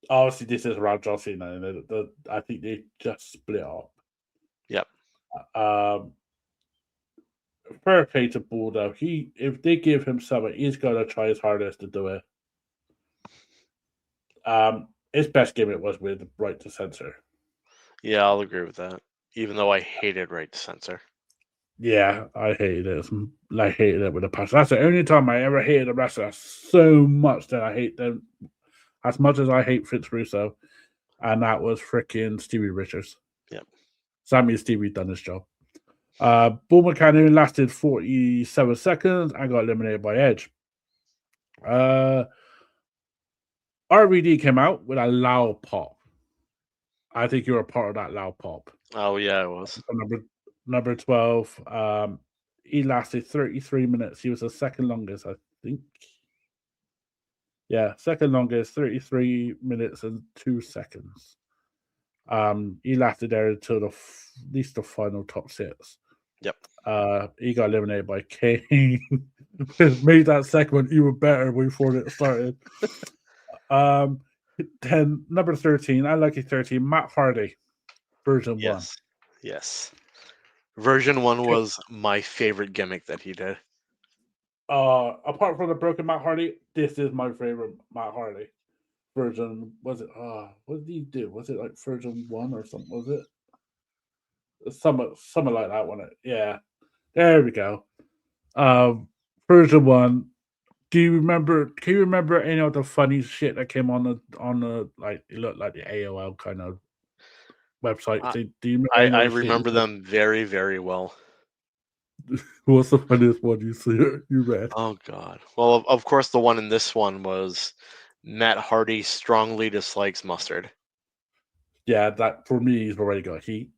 Obviously, this is around John Cena. And I think they just split up. Yep. Fair play to Bull, though. If they give him something, he's gonna try his hardest to do it. His best gimmick was with Right to Censor. Yeah, I'll agree with that. Even though I hated Right to Censor. Yeah, I hated it. I hated it with a passion. That's the only time I ever hated a wrestler so much that I hate them as much as I hate Fitz Russo, and that was freaking Stevie Richards. Yep. Sammy Stevie done his job. Bull Buchanan lasted 47 seconds and got eliminated by Edge. RVD came out with a loud pop. I think you were a part of that loud pop. Oh yeah, I was. Number 12. He lasted 33 minutes. He was the second longest, I think. Yeah, second longest, 33 minutes and 2 seconds. He lasted there until at least the final top 6. Yep. He got eliminated by Kane. Made that segment even better before it started. Then number 13, I like it 13, Matt Hardy, version 1. Yes. Version 1 was my favorite gimmick that he did. Apart from the broken Matt Hardy, this is my favorite Matt Hardy version. Was it? What did he do? Was it like version 1 or something? Was it something like that? Wasn't it? Yeah. There we go. Version 1. Can you remember any of the funny shit that came on the like? It looked like the AOL kind of website. Do you remember? I remember them very, very well. What's the funniest one you read? Oh God! Well, of course, the one in this one was Matt Hardy strongly dislikes mustard. Yeah, that for me he's already got heat.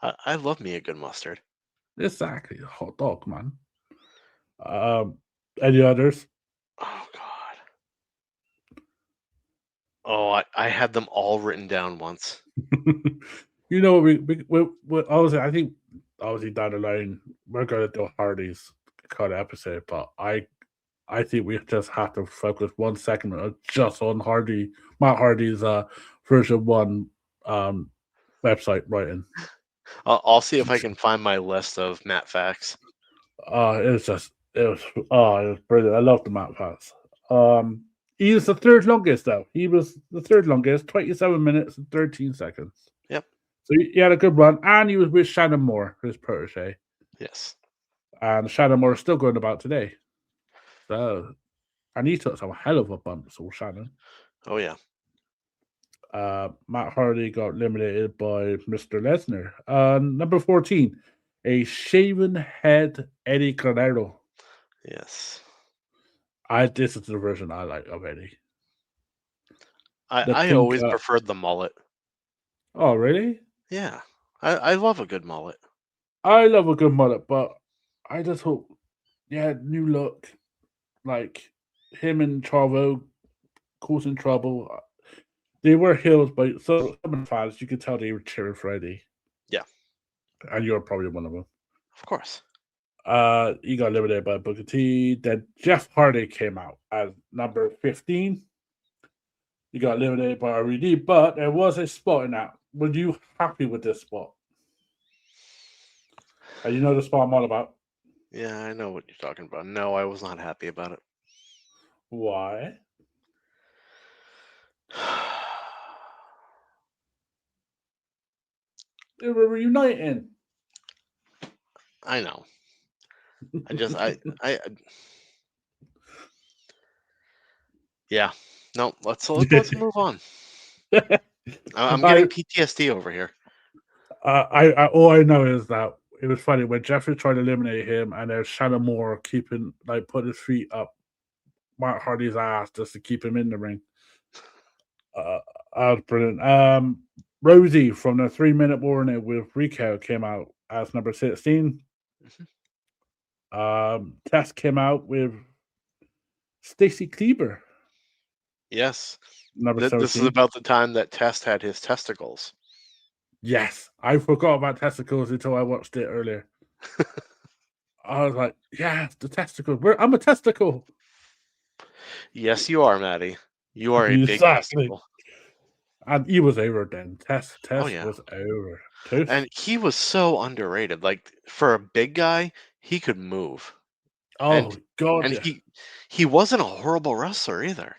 I love me a good mustard. Exactly, hot dog, man. Any others? Oh God! Oh, I had them all written down once. You know, we obviously, I think obviously down the line we're gonna do Hardy's kind of episode, but I think we just have to focus one segment just on Matt Hardy's version 1 website writing. I'll see if I can find my list of Matt facts. It was brilliant. I love the Matt facts. He was the third longest though. He was the third longest, 27 minutes and 13 seconds. Yep. So he had a good run, and he was with Shannon Moore, his protege. Yes. And Shannon Moore is still going about today. So, and he took some hell of a bumps, or Shannon. Oh yeah. Matt Hardy got eliminated by Mr. Lesnar. Number 14, a shaven head Eddie Guerrero. Yes. This is the version I like of Eddie. The I clean always cut. preferred the mullet. Oh, really? Yeah. I love a good mullet. I love a good mullet, but I just hope, new look. Like him and Chavo causing trouble. They were heels, but some of the fans, you could tell they were cheering for Eddie. Yeah. And you're probably one of them. Of course. He got eliminated by Booker T. Then Jeff Hardy came out as number 15. He got eliminated by RED, but there was a spot in that. Were you happy with this spot? And you know the spot I'm all about. Yeah, I know what you're talking about. No, I was not happy about it. Why? They were reuniting. I know. I yeah. No, let's move on. I'm getting PTSD over here. All I know is that it was funny when Jeffrey tried to eliminate him, and there's Shannon Moore put his feet up Matt Hardy's ass just to keep him in the ring. That was brilliant. Rosie from the 3-minute warning with Rico came out as number 16. Tess came out with Stacy Kleber. Yes. Number 17. This is about the time that Test had his testicles. Yes. I forgot about testicles until I watched it earlier. I was like, yes, the testicles. I'm a testicle. Yes, you are, Matty. You are a big Exactly. testicle. And he was over then. Tess yeah. was over. And he was so underrated. Like, for a big guy, he could move. Oh, God. And he wasn't a horrible wrestler either.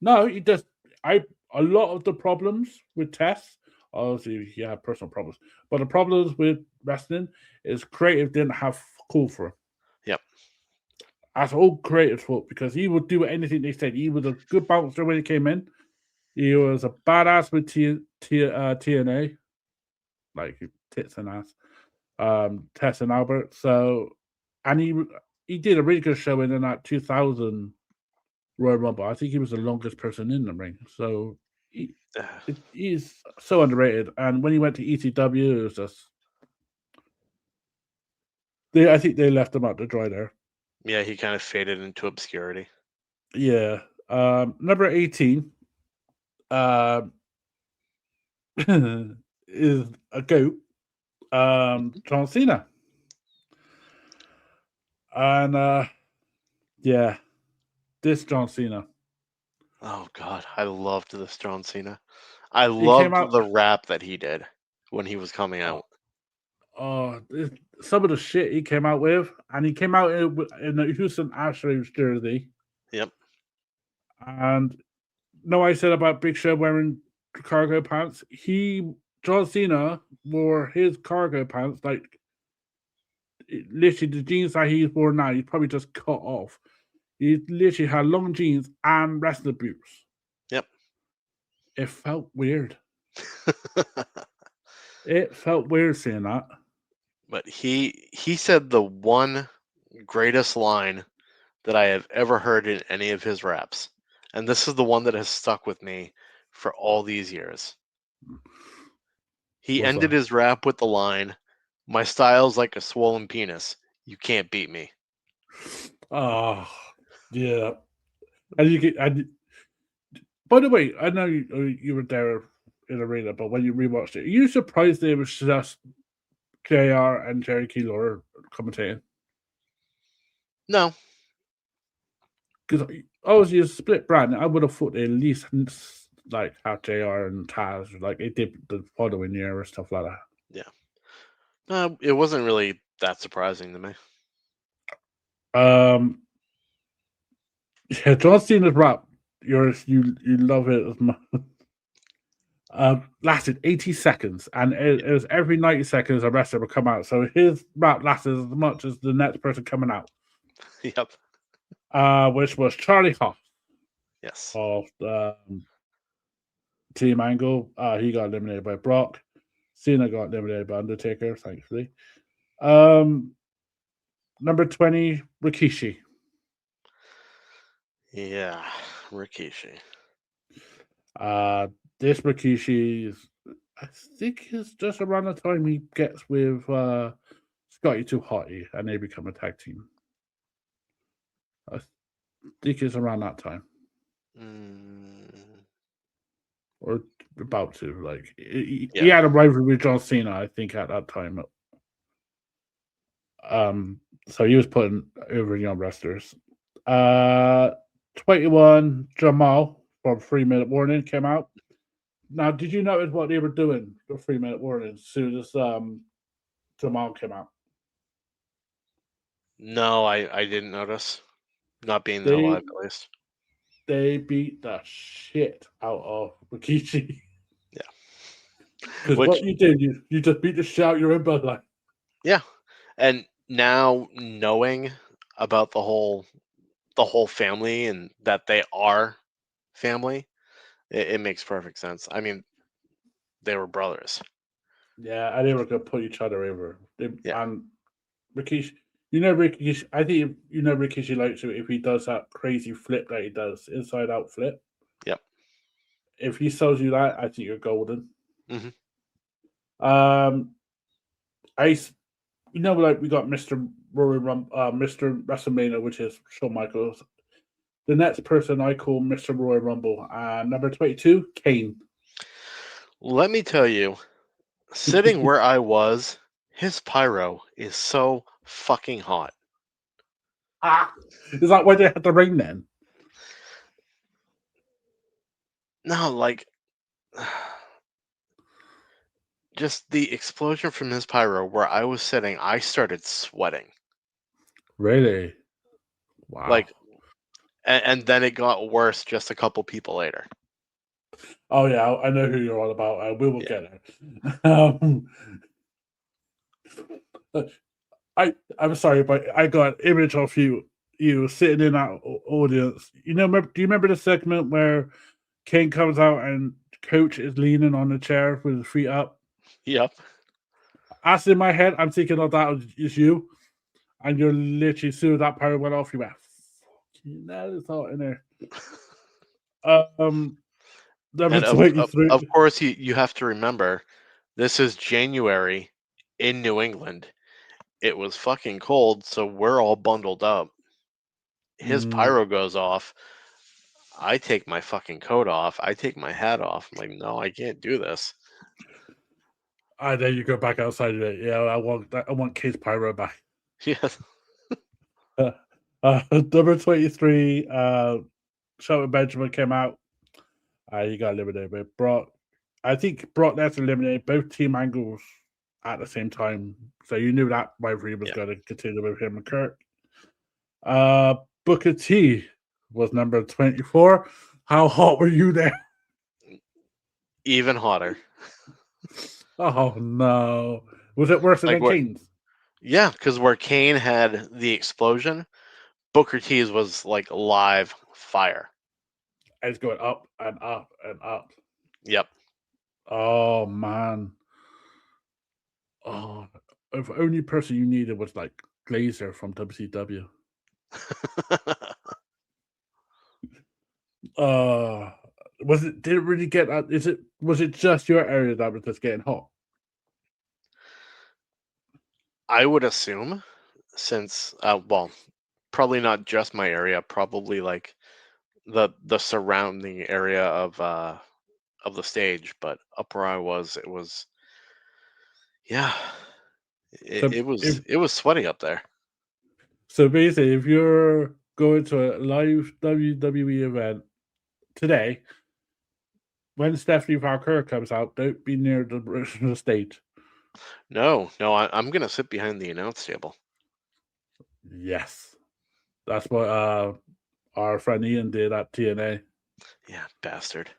No, he just a lot of the problems with Tess, obviously he had personal problems, but the problems with wrestling is creative didn't have call for him. Yep. That's all creative's fault because he would do anything they said. He was a good bouncer when he came in. He was a badass with TNA, like tits and ass, Tess and Albert. So, and he did a really good show in that 2000 Royal Rumble. I think he was the longest person in the ring. So he's so underrated. And when he went to ECW, it was just I think they left him out to dry there. Yeah, he kind of faded into obscurity. Yeah. Number 18 is a goat. John Cena. And yeah, this John Cena. Oh God, I loved this John Cena. I loved the rap that he did when he was coming out. Some of the shit he came out with, and he came out in the Houston Astros jersey. Yep. And no, I said about Big Show wearing cargo pants. John Cena wore his cargo pants like literally the jeans that he's worn now. He's probably just cut off. He literally had long jeans and wrestler boots. Yep. It felt weird. It felt weird seeing that. But he said the one greatest line that I have ever heard in any of his raps. And this is the one that has stuck with me for all these years. He ended his rap with the line, "My style's like a swollen penis. You can't beat me." Oh, yeah. And by the way, I know you were there in arena, but when you rewatched it, are you surprised it was just JR and Jerry Keylor commentating? No. Because obviously it's a split brand. I would have thought they at least like have JR and Taz like they did the following year or stuff like that. Yeah. It wasn't really that surprising to me. Yeah, John Cena's rap, you love it as much. Lasted 80 seconds, and it was every 90 seconds a wrestler would come out. So his rap lasted as much as the next person coming out. Yep. Which was Charlie Hough. Yes. Of Team Angle, he got eliminated by Brock. Cena got eliminated by Undertaker, thankfully. Number 20, Rikishi. Yeah, Rikishi. This Rikishi is, I think, is just around the time he gets with Scotty 2 Hotty and they become a tag team. I think it's around that time. Or about to. Like, he had a rivalry with John Cena, I think, at that time. So he was putting over young wrestlers. 21, Jamal from 3 Minute Warning came out. Now, did you notice what they were doing for 3 Minute Warning as soon as Jamal came out? No, I didn't notice. Not being there live, at least. They beat the shit out of Rikishi. Yeah. Because what you did, you just beat the shit out of your own bloodline. Yeah. And now knowing about the whole family and that they are family, it makes perfect sense. I mean, they were brothers. Yeah, and they were going to put each other over. Yeah. And Rikishi, Rikishi, I think Rikishi likes it if he does that crazy flip that he does, inside out flip. Yep. If he sells you that, I think you're golden. Mm-hmm. Like we got Mr. Mr. WrestleMania, which is Shawn Michaels. The next person I call Mr. Royal Rumble, number 22, Kane. Let me tell you, sitting where I was, his pyro is so fucking hot. Is that why they had the ring then? No, like, just the explosion from his pyro where I was sitting, I started sweating. Really? Wow. Like, and then it got worse just a couple people later. Oh yeah, I know who you're all about. We will get there. I'm sorry, but I got an image of you sitting in that audience. Do you remember the segment where Kane comes out and Coach is leaning on the chair with his feet up? Yep. As in my head, I'm thinking of that as you, and you're literally, as soon as that power went off, you went, it's hot in there. And of course, you have to remember, this is January in New England. It was fucking cold, so we're all bundled up. His pyro goes off. I take my fucking coat off. I take my hat off. I'm like, no, I can't do this. Then you go back outside of it. Yeah, I want Kate's pyro back. Yes. Number 23, Shelton Benjamin came out. He got eliminated by Brock. I think Brock Lesnar eliminated both team angles at the same time. So you knew that rivalry was going to continue with him and Kurt. Booker T was number 24. How hot were you there? Even hotter. Oh, no. Was it worse than Kane's? Yeah, because where Kane had the explosion, Booker T's was like live fire. It's going up and up and up. Yep. Oh, man. Oh, if only person you needed was like Glazer from WCW. Did it really get that? Was it just your area that was just getting hot? I would assume, since probably not just my area, probably like the surrounding area of the stage, but up where I was, it was it was sweaty up there. So basically, if you're going to a live WWE event today, when Stephanie Valkyrie comes out, don't be near the stage. No, I'm gonna sit behind the announce table. Yes, that's what our friend Ian did at TNA. Yeah, bastard.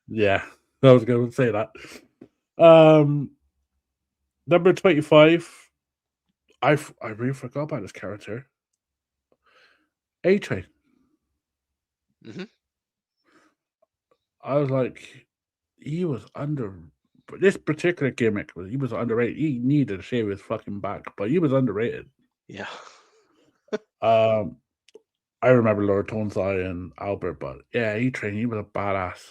Yeah, I was going to say that. Number 25. I really forgot about this character. A-Train. Mm-hmm. I was like, he was under this particular gimmick. He was underrated. He needed to shave his fucking back, but he was underrated. Yeah. Um, I remember Lord Tonsai and Albert, but yeah, he trained. He was a badass.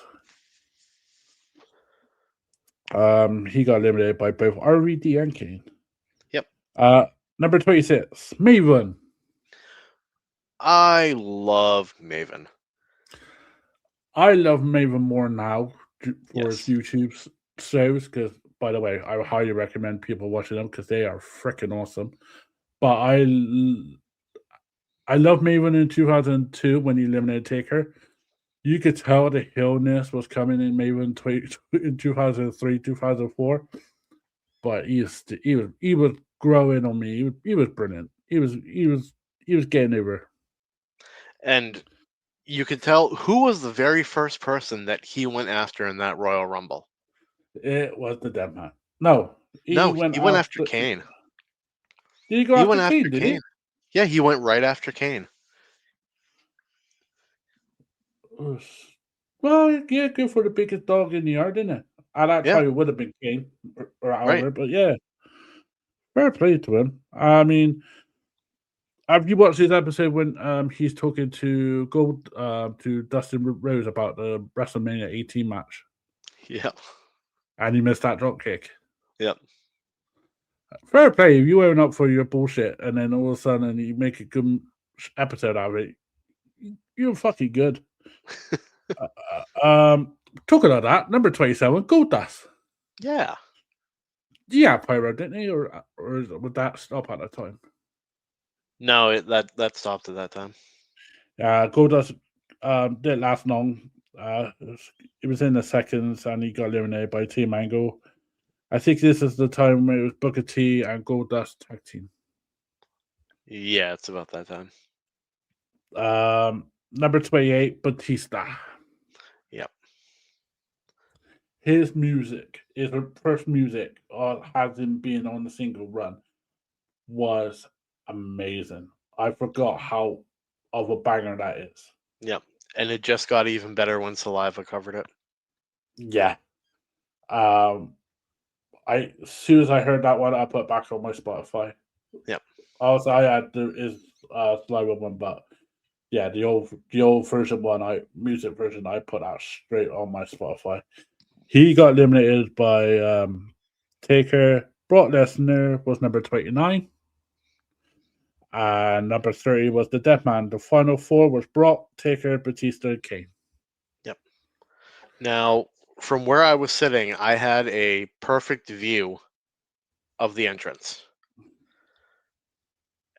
He got eliminated by both RVD and Kane. Yep. Number 26, Maven. I love Maven. I love Maven more now for his Yes. YouTube shows because, by the way, I highly recommend people watching them because they are freaking awesome. But I love Maven in 2002 when he eliminated Taker. You could tell the illness was coming in Maven in 2003, 2004. But he was growing on me. He was brilliant. He was getting over. And you could tell who was the very first person that he went after in that Royal Rumble. It was the Dead Man. No, No, he went after Kane. Did he go He after went Kane? after Did Kane. Yeah, he went right after Kane. he? Well, yeah, good for the biggest dog in the yard, didn't it? That Yeah, probably would have been Kane or right. Albert, but yeah, fair play to him. I mean, have you watched this episode when he's talking to Dustin Rose about the WrestleMania 18 match Yep. and he missed that drop kick? Yep. Fair play. If you weren't up for your bullshit and then all of a sudden you make a good episode out of it, you're fucking good. Talking of that, number 27, Goldust. Yeah. Yeah, Pyro, didn't he? Or would that stop at the time? No, that stopped at that time. Goldust didn't last long. It was in the seconds and he got eliminated by Team Angle. I think this is the time where it was Booker T and Goldust tag team. Yeah, it's about that time. Number 28, Batista. Yep. His music, his first music, has him being on the single run, was amazing. I forgot how of a banger that is. Yep. And it just got even better when Saliva covered it. Yeah. As soon as I heard that one, I put it back on my Spotify. Yep. Also, I had is Saliva one, but yeah, the old version one, music version, I put that straight on my Spotify. He got eliminated by Taker. Brock Lesnar was number 29. And number 30 was the Dead Man. The final four was Brock, Taker, Batista, and Kane. Yep. Now, from where I was sitting, I had a perfect view of the entrance.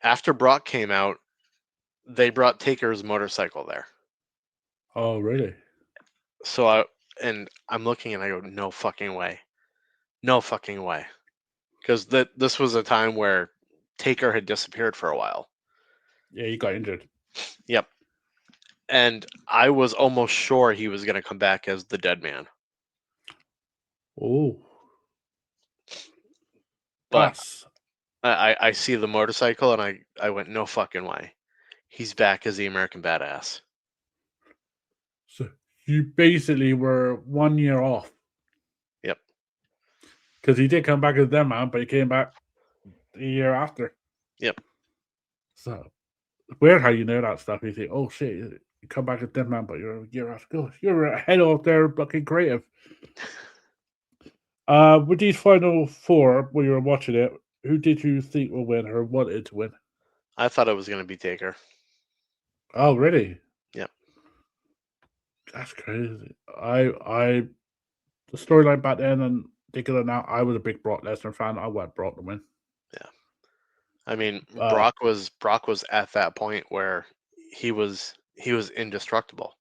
After Brock came out, they brought Taker's motorcycle there. Oh, really? So I'm looking and I go, no fucking way. No fucking way. Because this was a time where Taker had disappeared for a while. Yeah, he got injured. Yep. And I was almost sure he was going to come back as the Dead Man. Oh. But That's... I see the motorcycle and I went, no fucking way. He's back as the American Badass. So you basically were 1 year off. Yep. Because he did come back as Dead Man, but he came back the year after. Yep. So weird how you know that stuff. You think, oh shit, you come back as Dead Man, but you're a year after. You're ahead of their fucking creative. With these final four, when you were watching it, who did you think will win or wanted to win? I thought it was going to be Taker. Oh, really? Yep. That's crazy. The storyline back then and thinking of now, I was a big Brock Lesnar fan. I want Brock to win. Yeah. I mean, Brock was at that point where he was indestructible.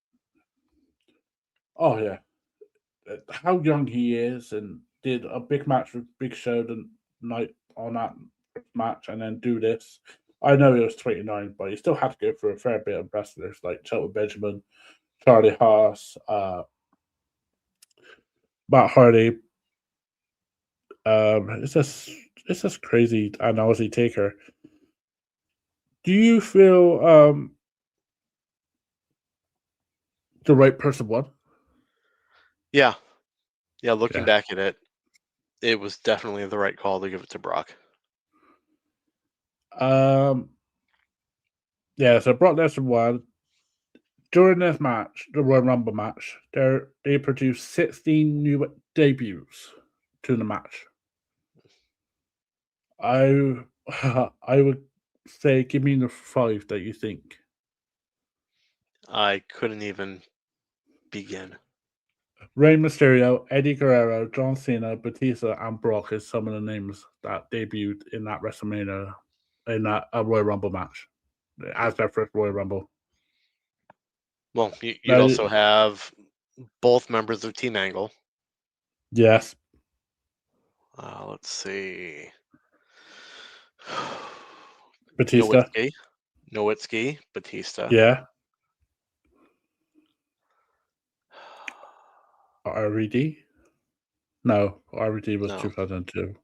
Oh yeah. How young he is and did a big match with Big Show the night on that match and then do this. I know he was 29, but he still had to go for a fair bit of wrestlers like Shelton Benjamin, Charlie Haas, Matt Hardy. It's just crazy. And obviously Taker. Do you feel the right person won? Yeah. Yeah, looking Yeah. back at it, it was definitely the right call to give it to Brock. Yeah, so Brock Lesnar won. During this match, the Royal Rumble match, they produced 16 new debuts to the match. I I would say give me the 5 that you think. I couldn't even begin. Rey Mysterio, Eddie Guerrero, John Cena, Batista, and Brock is some of the names that debuted in that WrestleMania, in that Royal Rumble match, as their first Royal Rumble. Well, you'd Now, also have both members of Team Angle. yes, Let's see. Batista, Nowitzki, Batista. yeah, RVD. No, RVD was No. 2002.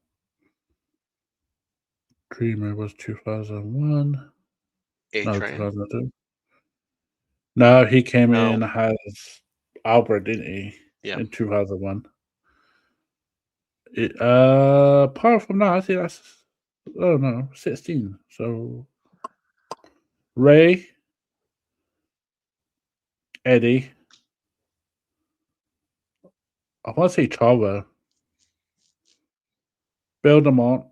Dreamer was 2001. No, A-Train. 2002. No, he came No. in as Albert, didn't he? Yeah. In 2001. Apart from that, I think that's 16. So Ray, Eddie, I want to say Chava, Bill DeMont,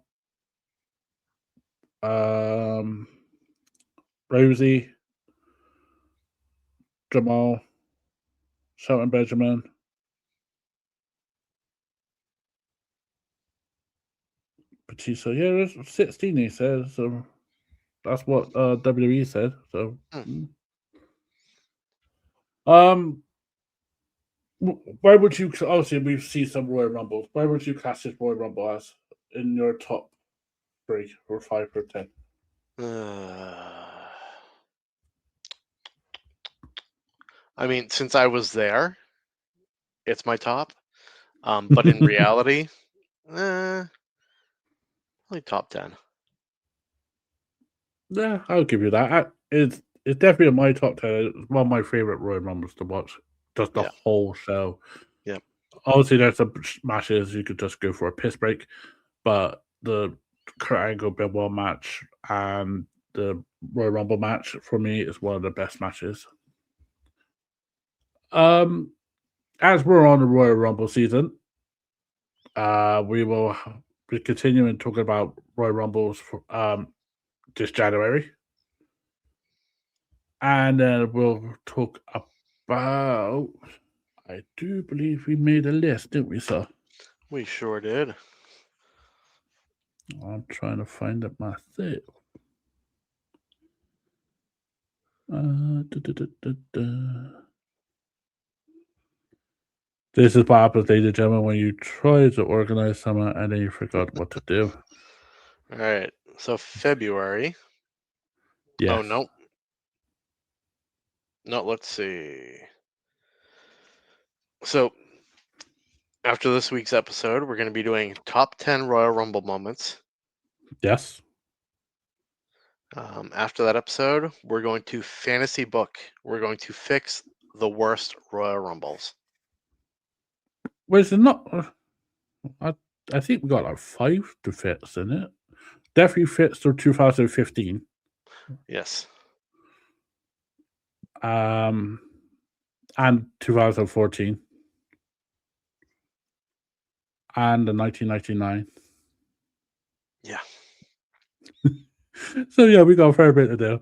Rosie, Jamal, Shelton Benjamin, Batista. Yeah, there's 16, he says. So that's what WWE said. So, where would you, obviously, we've seen some Royal Rumbles. Where would you class this Royal Rumble as in your top 3 or 5 or 10? I mean, since I was there, it's my top. But in reality, probably top 10. Yeah, I'll give you that. It's definitely in my top 10. It's one of my favorite Royal Rumbles to watch. Just the Yeah. whole show. Yep. Obviously, there's some matches you could just go for a piss break, but the Kurt Angle Benoit match and the Royal Rumble match for me is one of the best matches. As we're on the Royal Rumble season, we will be continuing talking about Royal Rumbles for this January. And then we'll talk about. I do believe we made a list, didn't we, sir? We sure did. I'm trying to find it myself. This is what happens, ladies and gentlemen, when you try to organize something and then you forgot what to do. All right. So February. Yes. Oh, no. No, let's see. So after this week's episode, we're going to be doing top 10 Royal Rumble moments. Yes. After that episode, we're going to fantasy book. We're going to fix the worst Royal Rumbles. Well, it not. I think we got like 5 to fix in it. Definitely fits through 2015. Yes. And 2014. And the 1999. Yeah. So yeah, we got a fair bit to do.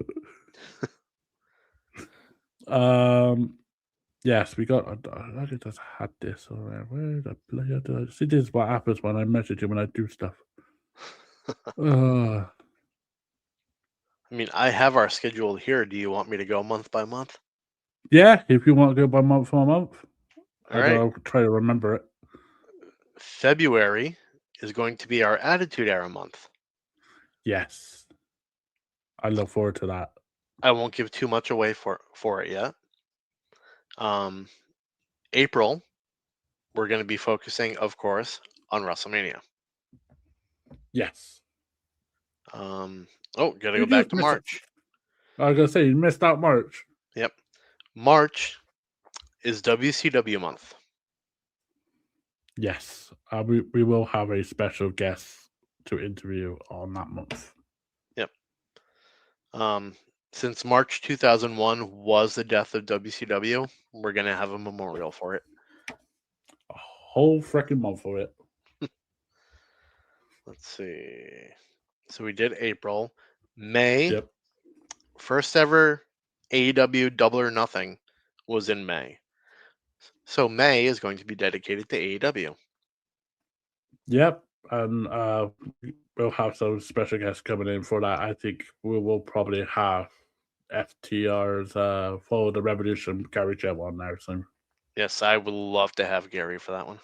Yes, we got. I just had this already. Where the player do I see? This is what happens when I message you when I do stuff. I mean, I have our schedule here. Do you want me to go month by month? Yeah, if you want to go by month for month, All right. I'll try to remember it. February is going to be our Attitude Era month. Yes, I look forward to that. I won't give too much away for it yet. April, we're going to be focusing, of course, on WrestleMania. Yes. Gotta go back to March. I was gonna say you missed out March. Yep. March is WCW month. Yes, we will have a special guest to interview on that month. Yep. Since March 2001 was the death of WCW, we're gonna have a memorial for it. A whole freaking month for it. Let's see. So we did April, May. Yep. First ever AEW Double or Nothing was in May. So May is going to be dedicated to AEW. Yep. And we'll have some special guests coming in for that. I think we will probably have FTR's Follow the Revolution Gary Jet on there soon. Yes, I would love to have Gary for that one.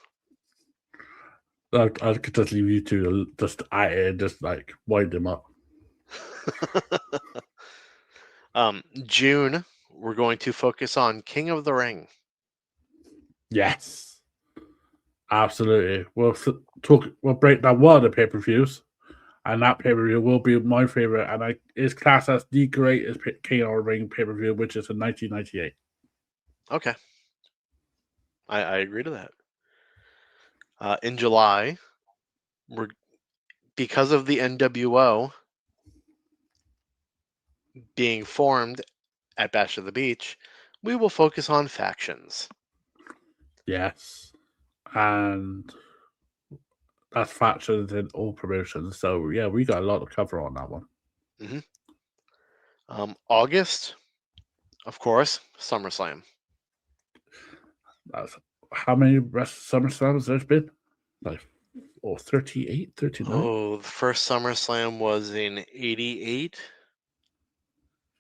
I could just leave you two just at it and just like wind him up. June, we're going to focus on King of the Ring. Yes. Absolutely. We'll break down one of the pay-per-views. And that pay-per-view will be my favorite, and it's classed as the greatest King of the Ring pay-per-view, which is in 1998. Okay. I agree to that. In July, because of the NWO being formed at Bash of the Beach, we will focus on factions. Yes. And that's factions in all promotions. So, yeah, we got a lot to cover on that one. Mm-hmm. August, of course, SummerSlam. That's how many SummerSlams there's been? Like, 38, 39? Oh, the first SummerSlam was in 88.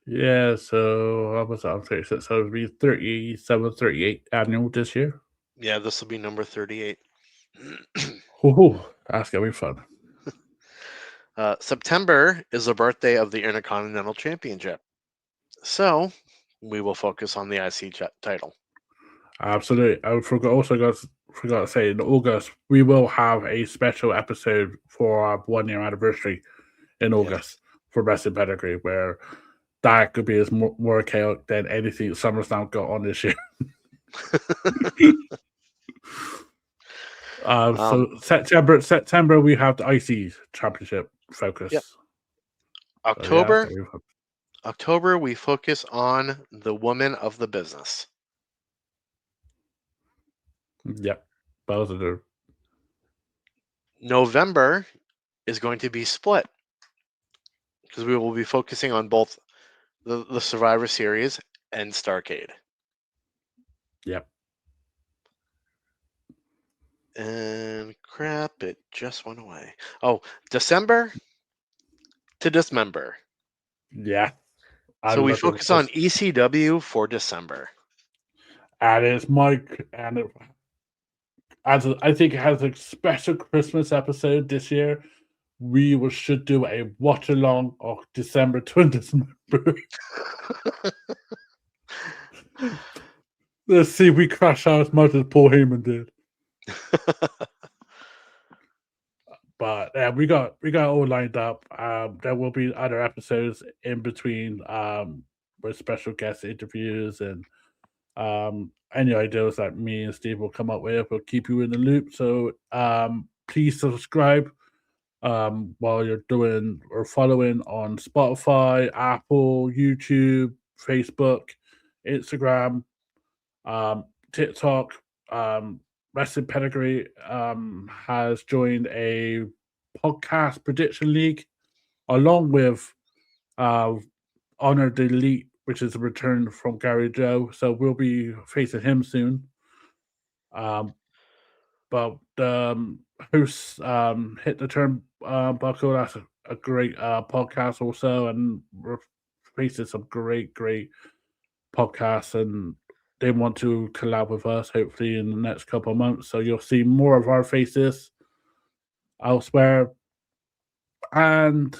Yeah, so I was on 36. So it would be 37, 38 annual this year. Yeah, this will be number 38. Ooh, that's going to be fun. September is the birthday of the Intercontinental Championship. So we will focus on the IC title. Absolutely. I forgot to say in August we will have a special episode for our 1 year anniversary in August for Wrestling Pedigree, where that could be as more chaotic than anything SummerSlam got on this year. So September we have the IC Championship focus. Yep. October we focus on the women of the business. Yep, those are the. November is going to be split because we will be focusing on both the Survivor Series and Starrcade. Yep. And crap, it just went away. Oh, December to Dismember. Yeah. So we focus on ECW for December. And it's Mike, and I think it has a special Christmas episode this year. We should do a watch along of December to December. Let's see if we crash out as much as Paul Heyman did. But yeah, we got all lined up. There will be other episodes in between with special guest interviews and any ideas that me and Steve will come up with. We'll keep you in the loop. So please subscribe while you're doing or following on Spotify, Apple, YouTube, Facebook, Instagram, TikTok. Wrestling Pedigree has joined a podcast prediction league along with Honor the Elite, which is a return from Gary Joe. So we'll be facing him soon. But hosts Hit the Turn Buckle. That's a great podcast also, and we're facing some great podcasts, and they want to collab with us hopefully in the next couple of months. So you'll see more of our faces elsewhere. And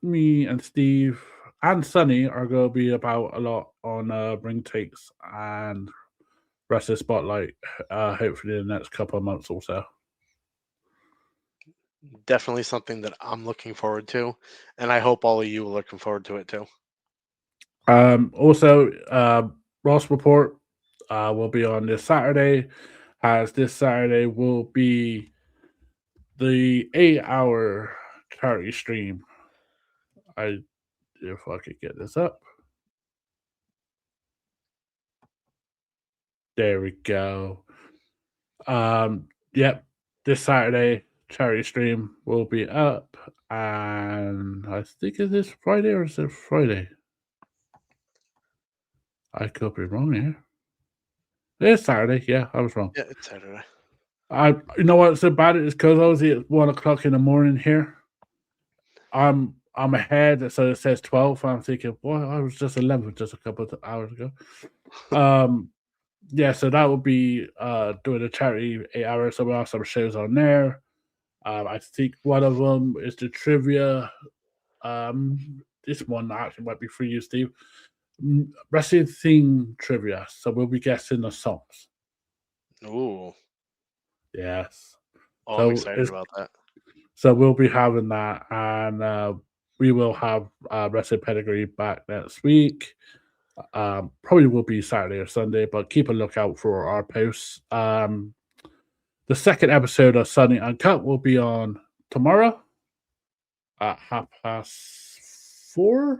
me and Steve and Sunny are going to be about a lot on Ring Takes and Wrestling Spotlight, hopefully in the next couple of months or so. Definitely something that I'm looking forward to, and I hope all of you are looking forward to it too. Also, Ross Report will be on this Saturday. as this Saturday will be the 8-hour charity stream. If I could get this up. There we go. Yep. This Saturday, charity stream will be up, and I think it is Friday, or is it Friday? I could be wrong here. It's Saturday. Yeah, I was wrong. Yeah, it's Saturday. You know what's so bad? It's because obviously it's 1:00 in the morning here. I'm ahead, so it says 12. I'm thinking, boy, I was just 11 just a couple of hours ago. Yeah, so that will be doing a charity 8 hours. So we'll have some shows on there. I think one of them is the trivia. This one actually might be for you, Steve. Wrestling theme trivia. So we'll be guessing the songs. Ooh. Yes. Oh, So I'm excited about that. So we'll be having that, and we will have Wrestling Pedigree back next week. Probably will be Saturday or Sunday, but keep a lookout for our posts. The second episode of Sunday Uncut will be on tomorrow at 4:30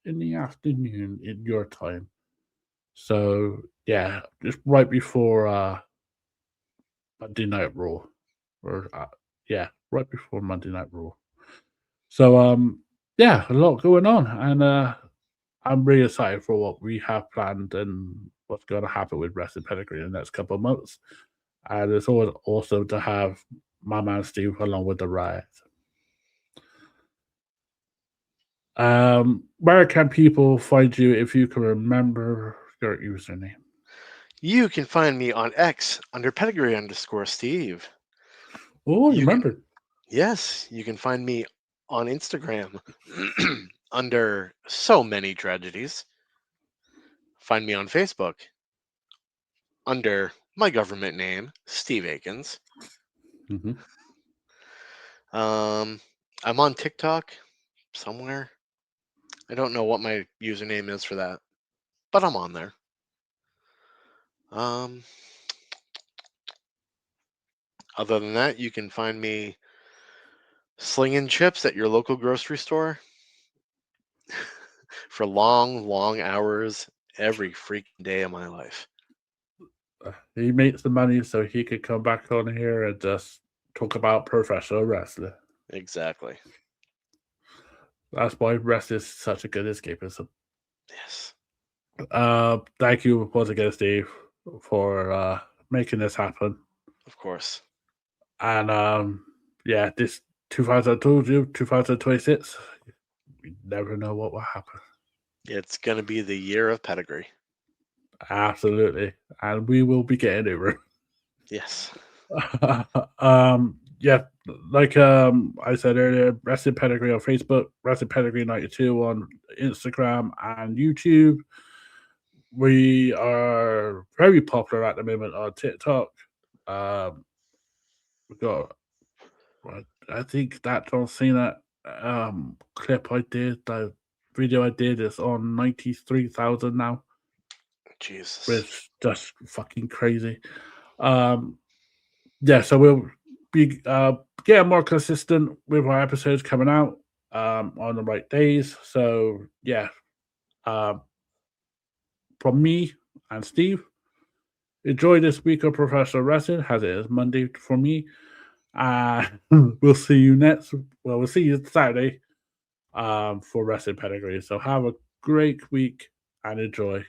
in the afternoon in your time. So yeah, just right before Monday Night Raw, or right before Monday Night Raw. So yeah, a lot going on, and I'm really excited for what we have planned and what's going to happen with Wrestling Pedigree in the next couple of months. And it's always awesome to have my man Steve along with the ride. Where can people find you if you can remember your username? You can find me on X under pedigree_Steve. Oh, you remembered. Yes, you can find me on Instagram under So Many Tragedies. Find me on Facebook under my government name, Steve Akins. Mm-hmm. I'm on TikTok somewhere. I don't know what my username is for that, but I'm on there. Other than that, you can find me slinging chips at your local grocery store for long, long hours every freaking day of my life. He makes the money so he could come back on here and just talk about professional wrestling. Exactly. That's why wrestling is such a good escapism. Yes. Thank you once again, Steve, for making this happen. Of course. And yeah, this 2026, we never know what will happen. It's going to be the year of pedigree. Absolutely. And we will be getting over. Yes. Yeah, like I said earlier, Wrestling Pedigree on Facebook, Wrestling Pedigree 92 on Instagram and YouTube. We are very popular at the moment on TikTok. We got, I think that John Cena clip I did, the video I did is on 93,000 now. Jesus. Which is just fucking crazy. Yeah, so we'll be getting more consistent with our episodes coming out on the right days. So yeah, from me and Steve, enjoy this week of professional wrestling as it is Monday for me. We'll see you we'll see you Saturday for Wrestling Pedigree. So have a great week and enjoy.